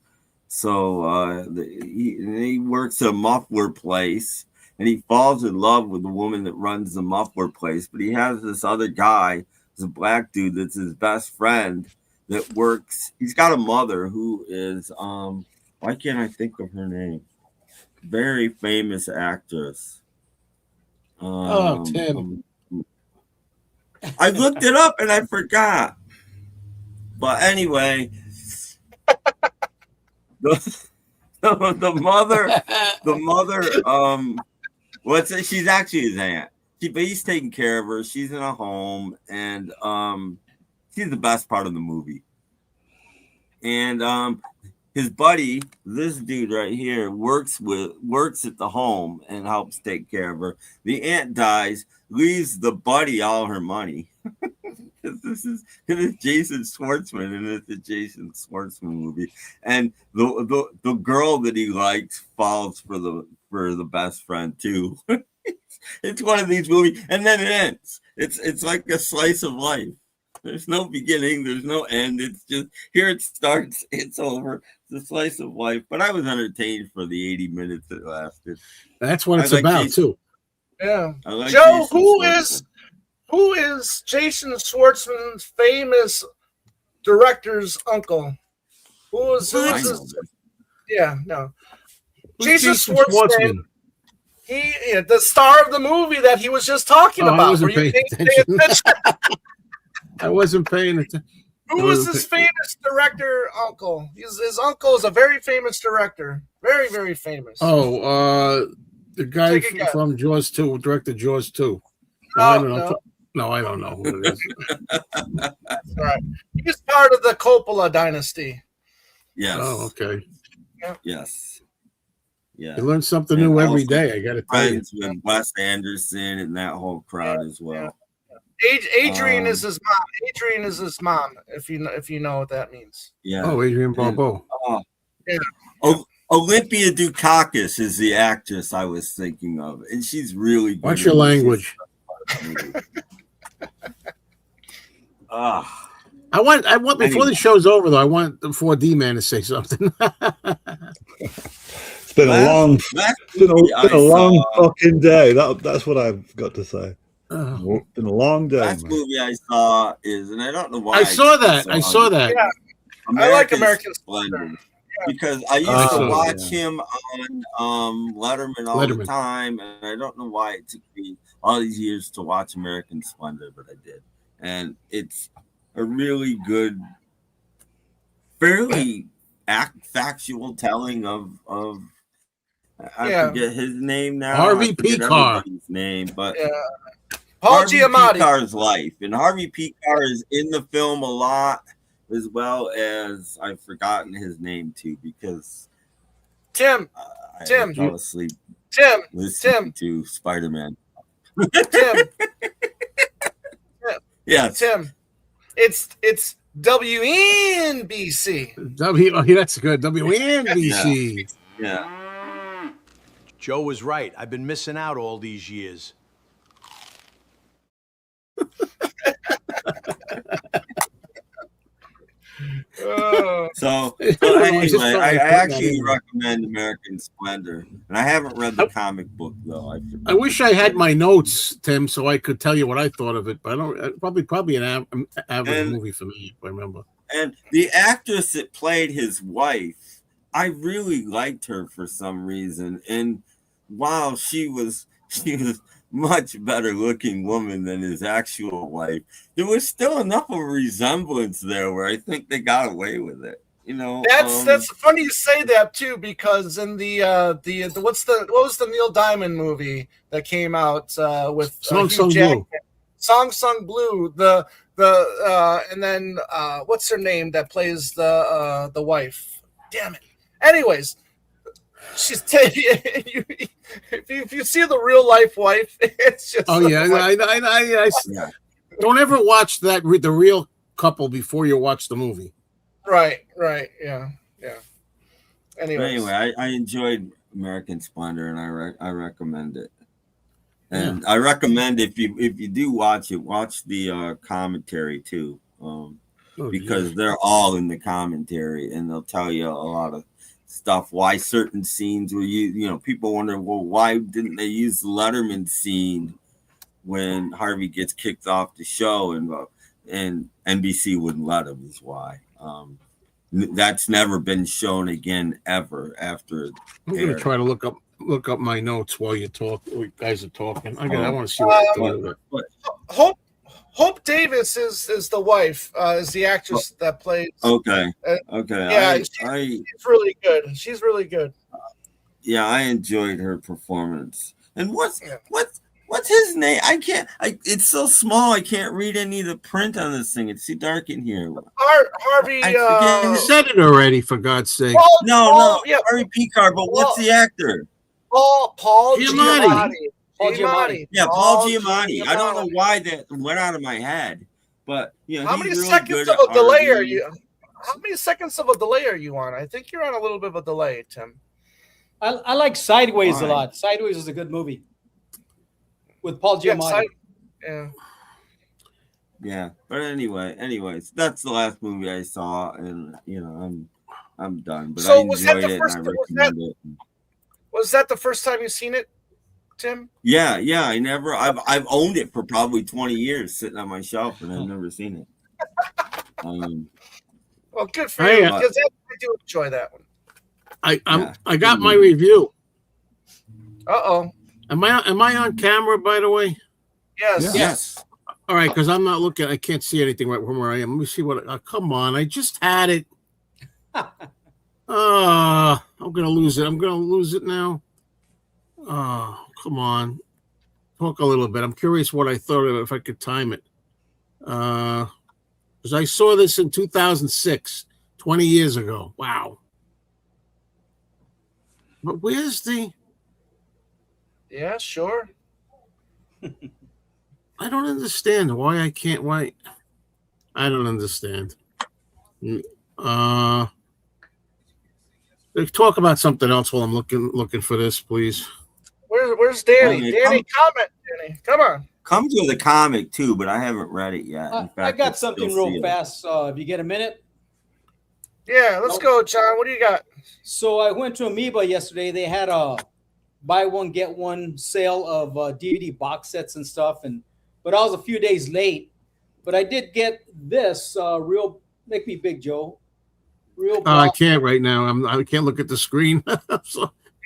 So he works at a muffler place, and he falls in love with the woman that runs the muffler place. But he has this other guy, this black dude that's his best friend that works. He's got a mother who is why can't I think of her name? very famous actress. Tim. I looked it up and I forgot. But anyway, the mother, she's actually his aunt. But he's taking care of her. She's in a home, and she's the best part of the movie. And his buddy, this dude right here, works at the home and helps take care of her. The aunt dies, leaves the buddy all her money. This is Jason Schwartzman, and it's a Jason Schwartzman movie. And the girl that he likes falls for the best friend too. It's one of these movies, and then it ends. It's like a slice of life. There's no beginning, there's no end. It's just here it starts, it's over. It's a slice of life. But I was entertained for the 80 minutes it lasted. That's what it's about, Jason, too. Yeah. Like Joe, who is Jason Schwartzman's famous director's uncle? Who is yeah, no. Jason Schwartzman. He the star of the movie that he was just talking about. I wasn't paying attention. I wasn't paying attention. Who is his famous director uncle? His uncle is a very famous director. Very, very famous. Oh, the guy from Jaws 2, directed Jaws 2. I don't know who it is. That's right. He's part of the Coppola dynasty. Yes. Oh, okay. Yeah. Yes. Yeah. You learn something new every day, I got to tell you. With Wes Anderson and that whole crowd as well. Adrian is his mom. Adrian is his mom, if you know what that means. Yeah. Oh, Adrian Barbeau. Yeah. Olympia Dukakis is the actress I was thinking of, and she's really good. What's your language? I want before the show's over though. I want the 4D man to say something. It's been a long fucking day. That's what I've got to say. It's been a long day. Last movie I saw is, and I don't know why. I saw that. Yeah. I like American Splendor. Because I used to watch him on Letterman all the time, and I don't know why it took me all these years to watch American Splendor, but I did. And it's a really good, fairly factual telling of I forget his name now. Harvey Picar. His name, but Paul Harvey Giamatti. Picar's life, and Harvey Picar is in the film a lot, as well as I've forgotten his name too, because Tim fell asleep listening to Spider-Man. Tim. Yes. Tim. It's WNBC. That's good. WNBC. Yeah. Joe was right. I've been missing out all these years. So anyway, I actually recommend American Splendor, and I haven't read the comic book though. I wish I had my notes, Tim, so I could tell you what I thought of it. But I don't. Probably an average movie for me, if I remember. And the actress that played his wife, I really liked her for some reason. And while she was much better looking woman than his actual wife, there was still enough of a resemblance there where I think they got away with it. You know, that's funny you say that too, because in the what was the Neil Diamond movie that came out with Song Sung Blue? Song Sung Blue. And then what's her name that plays the wife? Damn it. Anyways, she's if you see the real life wife, it's just I don't ever watch the real couple before you watch the movie. Right, yeah. Anyway, I enjoyed American Splendor, and I recommend it. And I recommend if you do watch it, watch the commentary too, because they're all in the commentary, and they'll tell you a lot of stuff, why certain scenes were people wonder, well, why didn't they use the Letterman scene when Harvey gets kicked off the show, and NBC wouldn't let him, is why. That's never been shown again ever after. I'm going to try to look up look up my notes while you talk. You guys are talking. I want to see what I thought of it. Hope Davis is the wife, is the actress that plays. Okay. Yeah, she's really good. She's really good. Yeah, I enjoyed her performance. And what's his name? It's so small. I can't read any of the print on this thing. It's too dark in here. Harvey. You said it already, for God's sake. No. Yeah, Harvey Picard. But what's the actor? Paul Giamatti. Paul Giamatti. Yeah, Paul Giamatti. I don't know why that went out of my head, but how many seconds of a delay are you? How many seconds of a delay are you on? I think you're on a little bit of a delay, Tim. I like Sideways a lot. Sideways is a good movie with Paul Giamatti. Yeah, but anyways, that's the last movie I saw, and I'm done. But I enjoyed it, and I recommend it. Was that the first time you seen it, Tim? Yeah. I've owned it for probably 20 years, sitting on my shelf, and I've never seen it. Well, good for you, because I do enjoy that one. I got my review. Uh-oh. Am I on camera, by the way? Yes. All right, because I'm not looking. I can't see anything right from where I am. Let me see what. Come on, I just had it. I'm gonna lose it. I'm gonna lose it now. Oh, come on. Talk a little bit. I'm curious what I thought of it, if I could time it. Because I saw this in 2006, 20 years ago. Wow. But where's the... Yeah, sure. I don't understand why I can't... Why? I don't understand. Talk about something else while I'm looking for this, please. Where's Danny? Danny, comment. Danny, come on. Comes with a comic too, but I haven't read it yet. In fact, I got something real fast. If you get a minute. Yeah, let's go, John. What do you got? So I went to Amoeba yesterday. They had a buy one get one sale of DVD box sets and stuff, but I was a few days late. But I did get this real. Make me big, Joe. Real. I can't right now. I can't look at the screen. You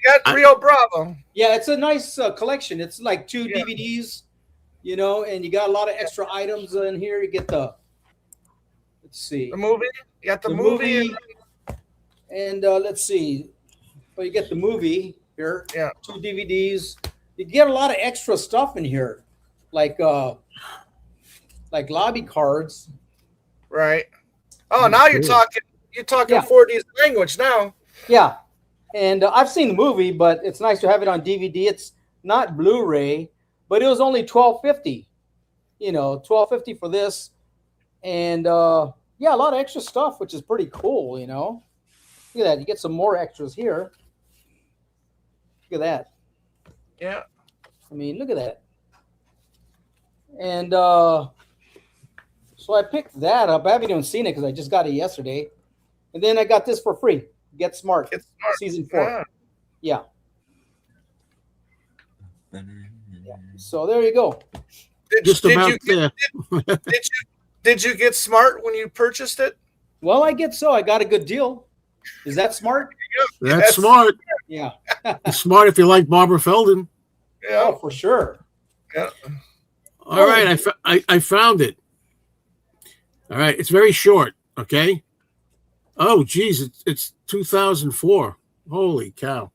got Rio Bravo. Yeah, it's a nice collection. It's like 2 DVDs, and you got a lot of extra items in here. You get the. Let's see. The movie. You got the movie. And let's see. Well, you get the movie here. Yeah. 2 DVDs. You get a lot of extra stuff in here, like lobby cards. Right. Oh, now you're talking. You're talking 4D language now. Yeah. And I've seen the movie, but it's nice to have it on DVD. It's not Blu-ray, but it was only $12.50. $12.50 for this, and a lot of extra stuff, which is pretty cool. Look at that. You get some more extras here. Look at that. Yeah. I mean, look at that. And so I picked that up. I haven't even seen it because I just got it yesterday, and then I got this for free. Get Smart. Season 4. Yeah. So there you go. Did you get Smart when you purchased it? Well, I get so. I got a good deal. Is that smart? That's smart. Yeah. It's smart if you like Barbara Feldon. Yeah, for sure. Yeah. All right, I found it. All right, it's very short. Okay. Oh, geez, it's 2004. Holy cow!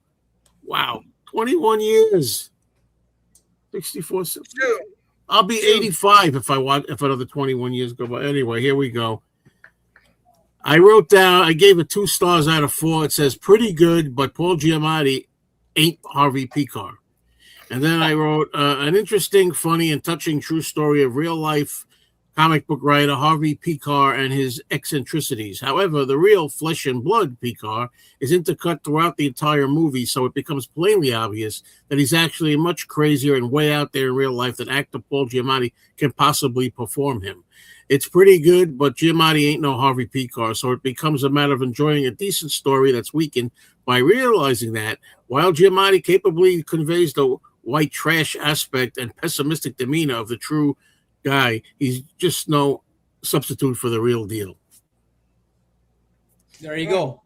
Wow, 21 years. 64. I'll be 85 if another 21 years go by. Anyway, here we go. I wrote down. I gave it 2 stars out of 4. It says pretty good, but Paul Giamatti ain't Harvey Picard. And then I wrote an interesting, funny, and touching true story of real life comic book writer Harvey Picard and his eccentricities. However, the real flesh and blood Picard is intercut throughout the entire movie, so it becomes plainly obvious that he's actually much crazier and way out there in real life than actor Paul Giamatti can possibly perform him. It's pretty good, but Giamatti ain't no Harvey Picard, so it becomes a matter of enjoying a decent story that's weakened by realizing that while Giamatti capably conveys the white trash aspect and pessimistic demeanor of the true guy, he's just no substitute for the real deal. There you go.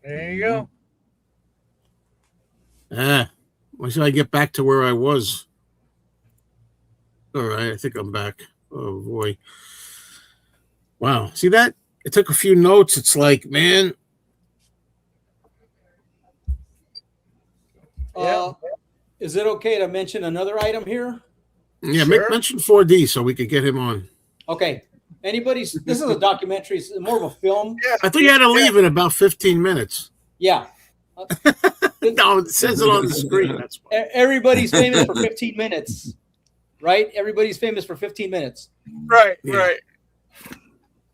There you go. Why should I get back to where I was? All right, I think I'm back. Oh boy. Wow. See that? It took a few notes. It's like, man. Is it okay to mention another item here? Yeah, Sure. mention 4D so we could get him on. Okay. This is a documentary. It's more of a film. Yeah. I thought you had to leave in about 15 minutes. Yeah. No, it says it on the screen. That's why. Everybody's famous for 15 minutes, right? Everybody's famous for 15 minutes. Right. Yeah. Right.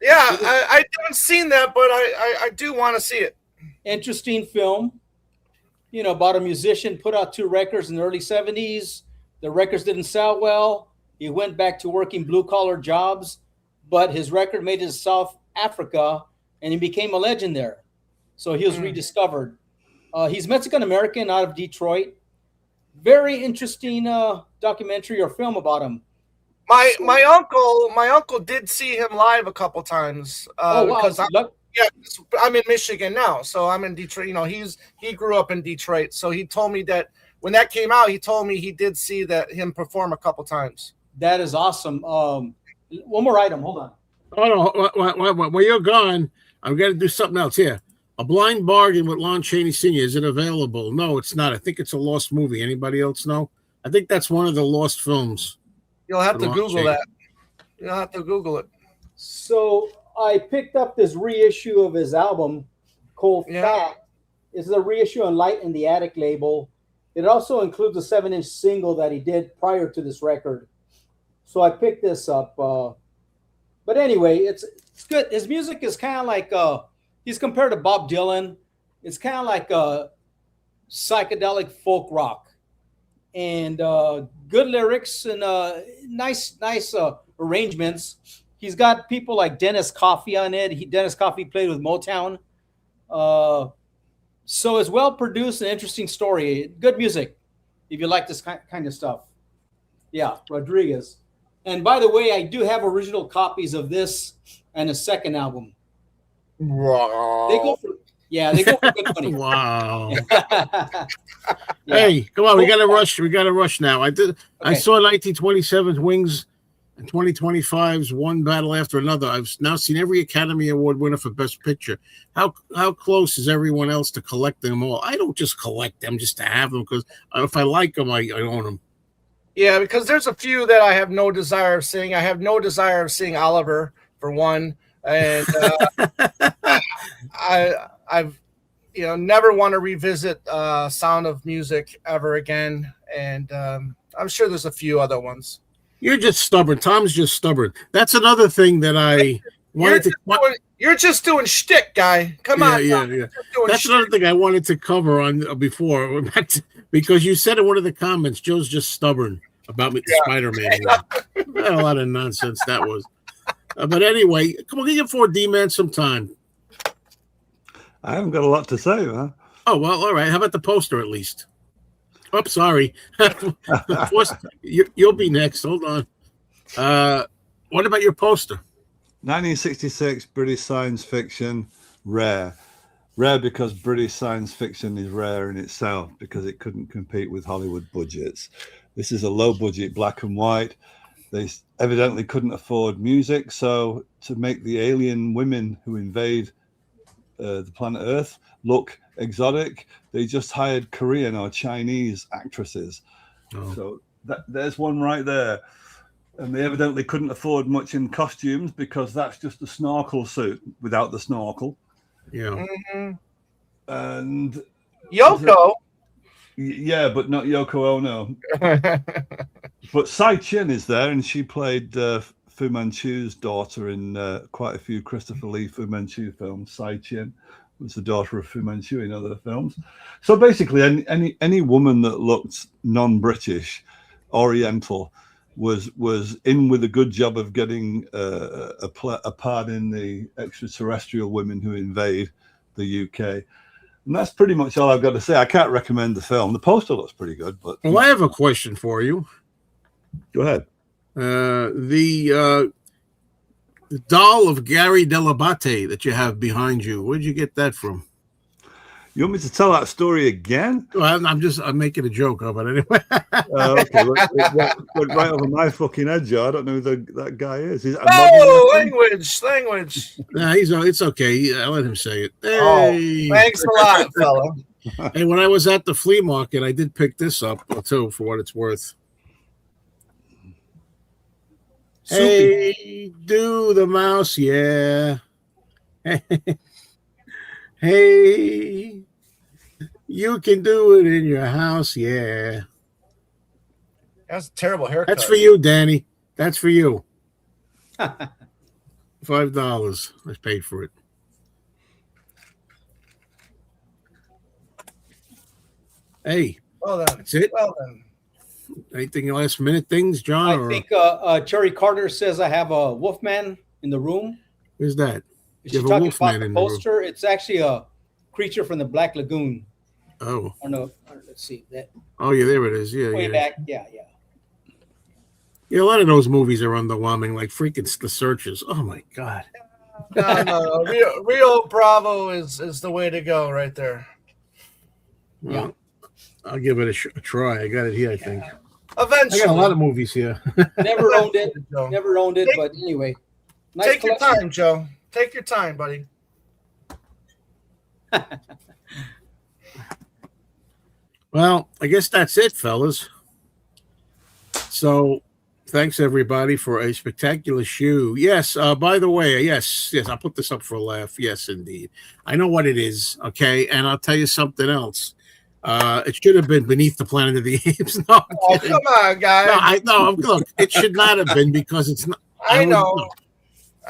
Yeah, I haven't seen that, but I do want to see it. Interesting film. You know, about a musician, put out 2 records in the early 70s. The records didn't sell well. He went back to working blue-collar jobs, but his record made it to South Africa, and he became a legend there. So he was rediscovered. He's Mexican-American out of Detroit. Very interesting documentary or film about him. My uncle did see him live a couple times. Because I'm in Michigan now, so I'm in Detroit. You know, he grew up in Detroit, so he told me that when that came out, he told me he did see him perform a couple times. That is awesome. One more item. Hold on. Oh no! While you're gone, I'm going to do something else here. A Blind Bargain with Lon Chaney Sr. Is it available? No, it's not. I think it's a lost movie. Anybody else know? I think that's one of the lost films. You'll have to Lon Google Chaney. that. You'll have to Google it. So I picked up this reissue of his album, Cold Fat. This is a reissue on Light in the Attic label. It also includes a 7-inch single that he did prior to this record. So I picked this up. But anyway, it's good. His music is kind of like he's compared to Bob Dylan. It's kind of like psychedelic folk rock, and good lyrics and nice arrangements. He's got people like Dennis Coffey on it. Dennis Coffey played with Motown. So it's well produced and interesting story. Good music, if you like this kind of stuff. Yeah, Rodriguez. And by the way, I do have original copies of this and a second album. Wow. They go for good money. Wow. Yeah. Hey, come on, we got to rush. We got to rush now. I Okay. saw 1927's Wings and 2025's one battle after another. I've now seen every Academy Award winner for Best Picture. How close is everyone else to collecting them all? I don't just collect them just to have them because if I like them, I own them. Yeah, because there's a few that I have no desire of seeing. I have no desire of seeing Oliver, for one, and I've never want to revisit Sound of Music ever again. And I'm sure there's a few other ones. You're just stubborn. Tom's just stubborn. That's another thing that I wanted to. You're just doing shtick, guy. Come on. Yeah. That's another thing I wanted to cover on before. We're back to, because you said in one of the comments, Joe's just stubborn about Spider-Man. A lot of nonsense that was. But anyway, come on, get your 4D man sometime. I haven't got a lot to say, man. Oh, well, all right. How about the poster at least? Oh, sorry. You'll be next. Hold on. What about your poster? 1966 British science fiction, rare. Rare because British science fiction is rare in itself because it couldn't compete with Hollywood budgets. This is a low-budget black and white. They evidently couldn't afford music, so to make the alien women who invade the planet Earth look exotic, they just hired Korean or Chinese actresses. Oh. So there's one right there. And they evidently couldn't afford much in costumes because that's just a snorkel suit without the snorkel. Yeah. Mm-hmm. And Yoko. Yeah, but not Yoko Ono. But Tsai Chin is there, and she played Fu Manchu's daughter in quite a few Christopher Lee Fu Manchu films. Tsai Chin was the daughter of Fu Manchu in other films. So basically, any woman that looked non-British, Oriental, was in with a good job of getting a part in the extraterrestrial women who invade the UK. And that's pretty much all I've got to say. I can't recommend the film. The poster looks pretty good, but Well, I have a question for you. Go ahead. The doll of Gary Delabate that you have behind you, where'd you get that from? You want me to tell that story again? Well, I'm making a joke of it anyway. Okay, went right over my fucking head, Joe. I don't know who that guy is. Oh, language. Nah, it's okay. I let him say it. Hey. Oh, thanks a lot, fella. Hey, when I was at the flea market, I did pick this up too, for what it's worth. Hey, do the mouse, yeah. Hey, you can do it in your house, yeah. That's a terrible haircut. That's for you, Danny. That's for you. $5. I paid for it. Hey, Well then. that's it. Well then. Anything last minute things, John? I think Cherry Carter says I have a Wolfman in the room. Where's that? Is You she have a talking Wolfman about the in the room. poster? It's actually a creature from the Black Lagoon. Oh. I don't know. Let's see that. Oh, yeah, there it is. Yeah, Way yeah. back. Yeah. Yeah, a lot of those movies are underwhelming, like freaking The Searchers. Oh, my God. No. Rio Bravo is the way to go right there. Well, I'll give it a try. I got it here, I think. Eventually. I got a lot of movies here. Never owned it. Joe. Never owned it. But anyway. Nice Take your collection. time, Joe. Take your time, buddy. Well, I guess that's it, fellas. So, thanks everybody for a spectacular shoe. Yes, by the way, yes, I'll put this up for a laugh. Yes, indeed. I know what it is, okay? And I'll tell you something else. It should have been Beneath the Planet of the Apes. No, Oh, come on, guys. Look, it should not have been because it's not. I know.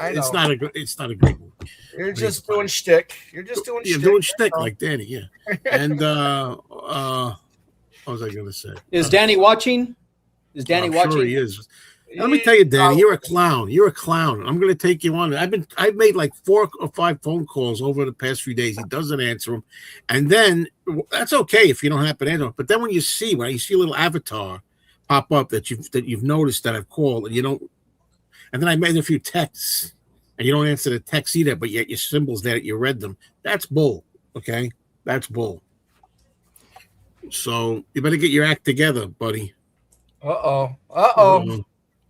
It's not a great movie. You're just doing shtick. You're just doing You're shtick. doing shtick like Danny, yeah. And what was I gonna say? Is Danny watching? Is Danny I'm watching? Sure he is. Let me tell you, Danny, you're a clown. You're a clown. I'm going to take you on. I've made like 4 or 5 phone calls over the past few days. He doesn't answer them, and then that's okay if you don't happen to answer them. But then when you see a little avatar pop up that you've noticed that I've called, and you don't, and then I made a few texts, and you don't answer the text either, but yet your symbols there that you read them. That's bull. Okay, that's bull. So you better get your act together, buddy. Uh-oh.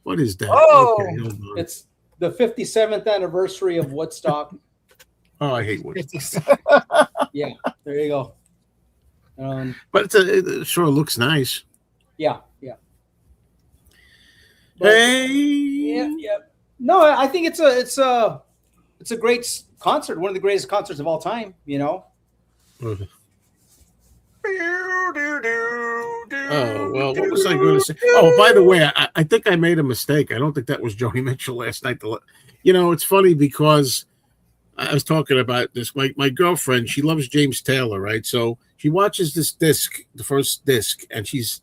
What is that? Oh. Okay, hold on. It's the 57th anniversary of Woodstock. Oh, I hate Woodstock. Yeah, there you go. But it sure looks nice. Yeah. Hey. Yeah. No, I think it's a great concert. One of the greatest concerts of all time. You know. Oh, well, what was I going to say? Oh, by the way, I think I made a mistake. I don't think that was Joni Mitchell last night. It's funny because I was talking about this. My girlfriend, she loves James Taylor, right? So she watches this disc, the first disc, and she's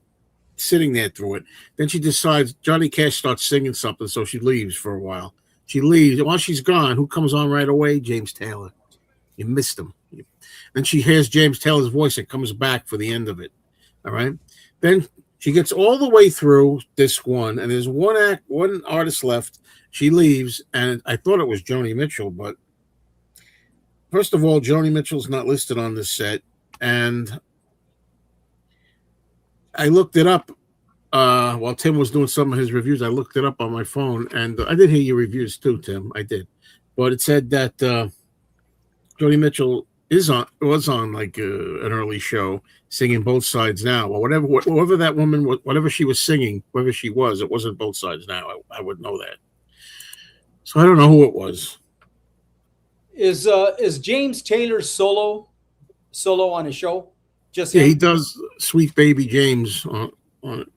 sitting there through it. Then she decides Johnny Cash starts singing something, so she leaves for a while. She leaves. And while she's gone, who comes on right away? James Taylor. You missed him. Then she hears James Taylor's voice and comes back for the end of it. All right. Then she gets all the way through disc 1, and there's one artist left. She leaves, and I thought it was Joni Mitchell, but first of all, Joni Mitchell's not listed on this set, and I looked it up while Tim was doing some of his reviews. I looked it up on my phone, and I did hear your reviews too, Tim. I did, but it said that Joni Mitchell was on like an early show singing Both Sides Now, or whatever that woman, whatever she was singing, whoever she was, it wasn't Both Sides Now. I would know that. So I don't know who it was. Is James Taylor solo on his show? Just Yeah, him? he does Sweet Baby James on it,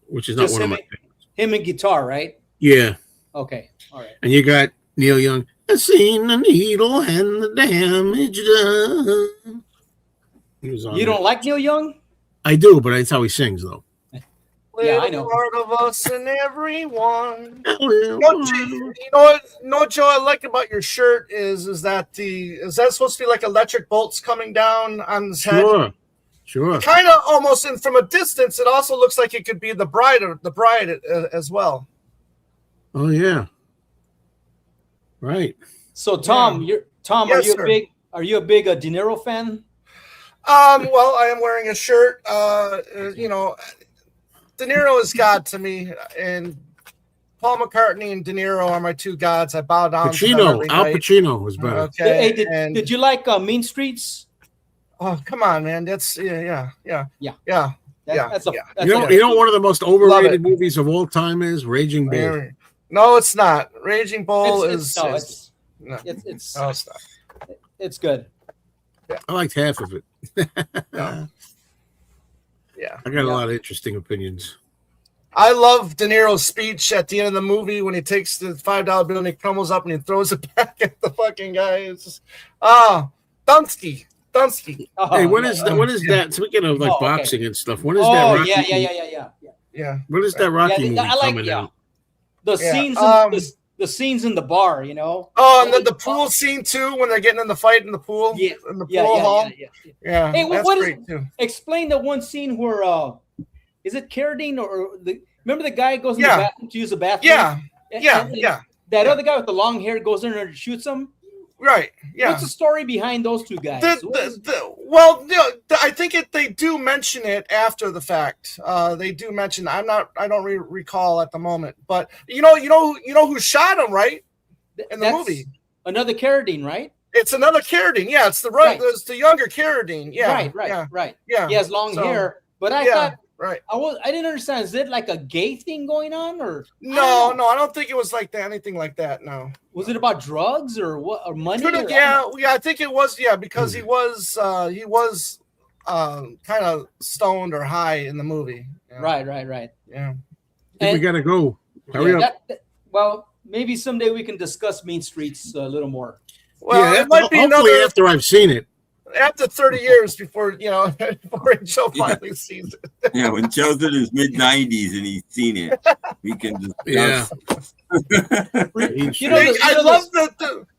which is not Just one of him, my favorites. him and guitar, right? Yeah. Okay, all right. And you got Neil Young. I seen the needle and the damage done. He was on You don't like Neil Young? I do, but that's how he sings, though. Yeah, I know. Part of us and everyone. You You know what, Joe, I like about your shirt is that is that supposed to be like electric bolts coming down on his head? Sure. Kind of almost, and from a distance, it also looks like it could be the bride as well. Oh yeah. Right. So Tom, Yeah. Tom, Yes, sir. are you a big De Niro fan? Well, I am wearing a shirt. You know, De Niro is God to me, and Paul McCartney and De Niro are my two gods. I bow down to them Pacino, every Al night. Pacino was better. Okay. Hey, did you like Mean Streets? Oh, come on, man. That's yeah. That's You know, one of the most overrated movies of all time is Raging Bull. No, it's not. Raging Bull it's not. It's good. I liked half of it. Yeah. I got a lot of interesting opinions. I love De Niro's speech at the end of the movie when he takes the $5 bill and he crumbles up and he throws it back at the fucking guy. It's just Dunsky. Hey, when is that? Speaking of like boxing and stuff, when is that? Rocky yeah. When is that Rocky movie coming out? The scenes, the scenes in the bar, you know. Oh, and then the pool scene too, when they're getting in the fight in the pool. Yeah, in the pool hall. Yeah. Hey, that's great too. Explain the one scene where is it Carradine or remember the guy goes in the bathroom to use the bathroom? Yeah. That other guy with the long hair goes in there and shoots him. Right. Yeah. What's the story behind those two guys? I think they do mention it after the fact. They do mention. I don't recall at the moment, but you know who shot him, right? In the movie, another Carradine, right? It's another Carradine. Yeah, it's it's the younger Carradine. Yeah, right. Yeah, he has long hair, but I thought. Right. I didn't understand. Is it like a gay thing going on, or no? I don't think it was like that. Anything like that. No. Was it about drugs or what? Or money? I think it was. Yeah, because he was kind of stoned or high in the movie. Yeah. Right. Yeah. We gotta go. Hurry up. Well, maybe someday we can discuss Mean Streets a little more. Well, it might be hopefully after I've seen it. After 30 years before Joe finally sees it. Yeah, when Joe's in his mid-90s and he's seen it, we can just I love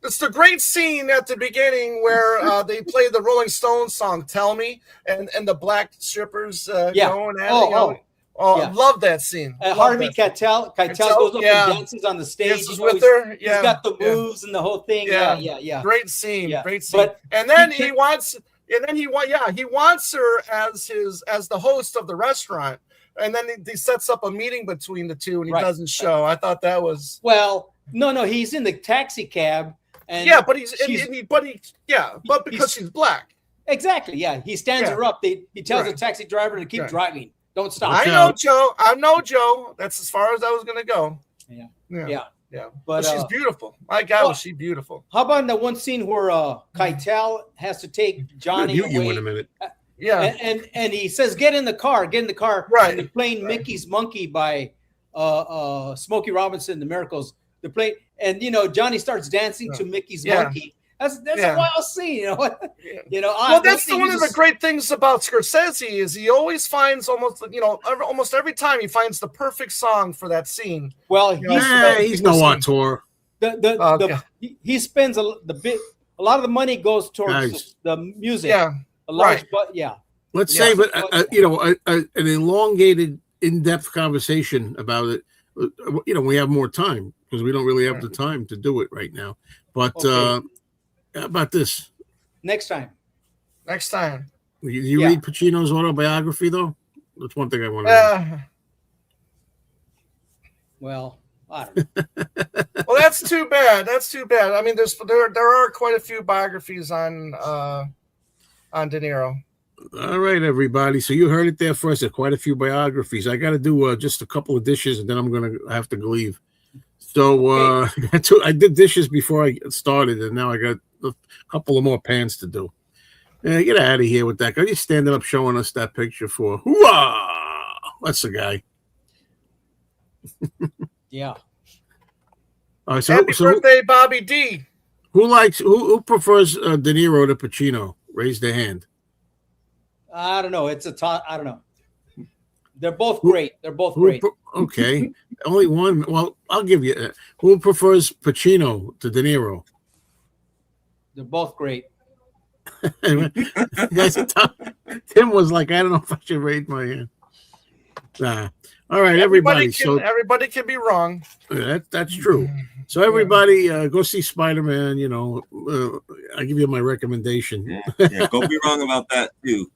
it's the great scene at the beginning where they play the Rolling Stones song "Tell Me" and the black strippers going at it. I love that scene. Harvey Keitel goes up and dances on the stage. He's with her. He's got the moves and the whole thing. Yeah. Great scene. Great scene. And then he wants her as the host of the restaurant. And then he sets up a meeting between the two, and he doesn't show. I thought that was no. He's in the taxi cab, and but because she's black. Exactly. Yeah, he stands her up. He tells the taxi driver to keep driving. Don't stop. I know Joe. That's as far as I was gonna go. Yeah. But she's beautiful. My God, was she beautiful? How about the one scene where Keitel has to take Johnny away? You in a minute. And he says, "Get in the car." Right. And they're playing Mickey's Monkey by Smokey Robinson, The Miracles. They're playing, and Johnny starts dancing to Mickey's Monkey. That's a wild scene, Well, that's one of the great things about Scorsese is he always finds almost every time he finds the perfect song for that scene. Well, he's no auteur. He spends a lot of the money goes towards the music. Yeah, a large, but Let's say, but an elongated, in-depth conversation about it. We have more time because we don't really have the time to do it right now. But how about this? Next time. You read Pacino's autobiography, though? That's one thing I want to know. Well, I don't know. Well, that's too bad. I mean, there are quite a few biographies on De Niro. All right, everybody. So you heard it there first. There are quite a few biographies. I got to do just a couple of dishes, and then I'm going to have to leave. So I did dishes before I started, and now I got a couple of more pans to do. Get out of here with that guy. He's standing up showing us that picture for hoo-ah! That's the guy. Yeah. All right, Happy birthday, Bobby D. Who prefers De Niro to Pacino? Raise their hand. I don't know. It's a toss. I don't know. They're both great. Okay. Only one. Well, I'll give you. Who prefers Pacino to De Niro? They're both great. Tim was like, I don't know if I should raise my hand. Nah. All right, everybody. Everybody can be wrong. That's true. So everybody, go see Spider-Man. I give you my recommendation. Yeah, go be wrong about that too.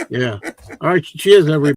Yeah. All right. Cheers, everybody.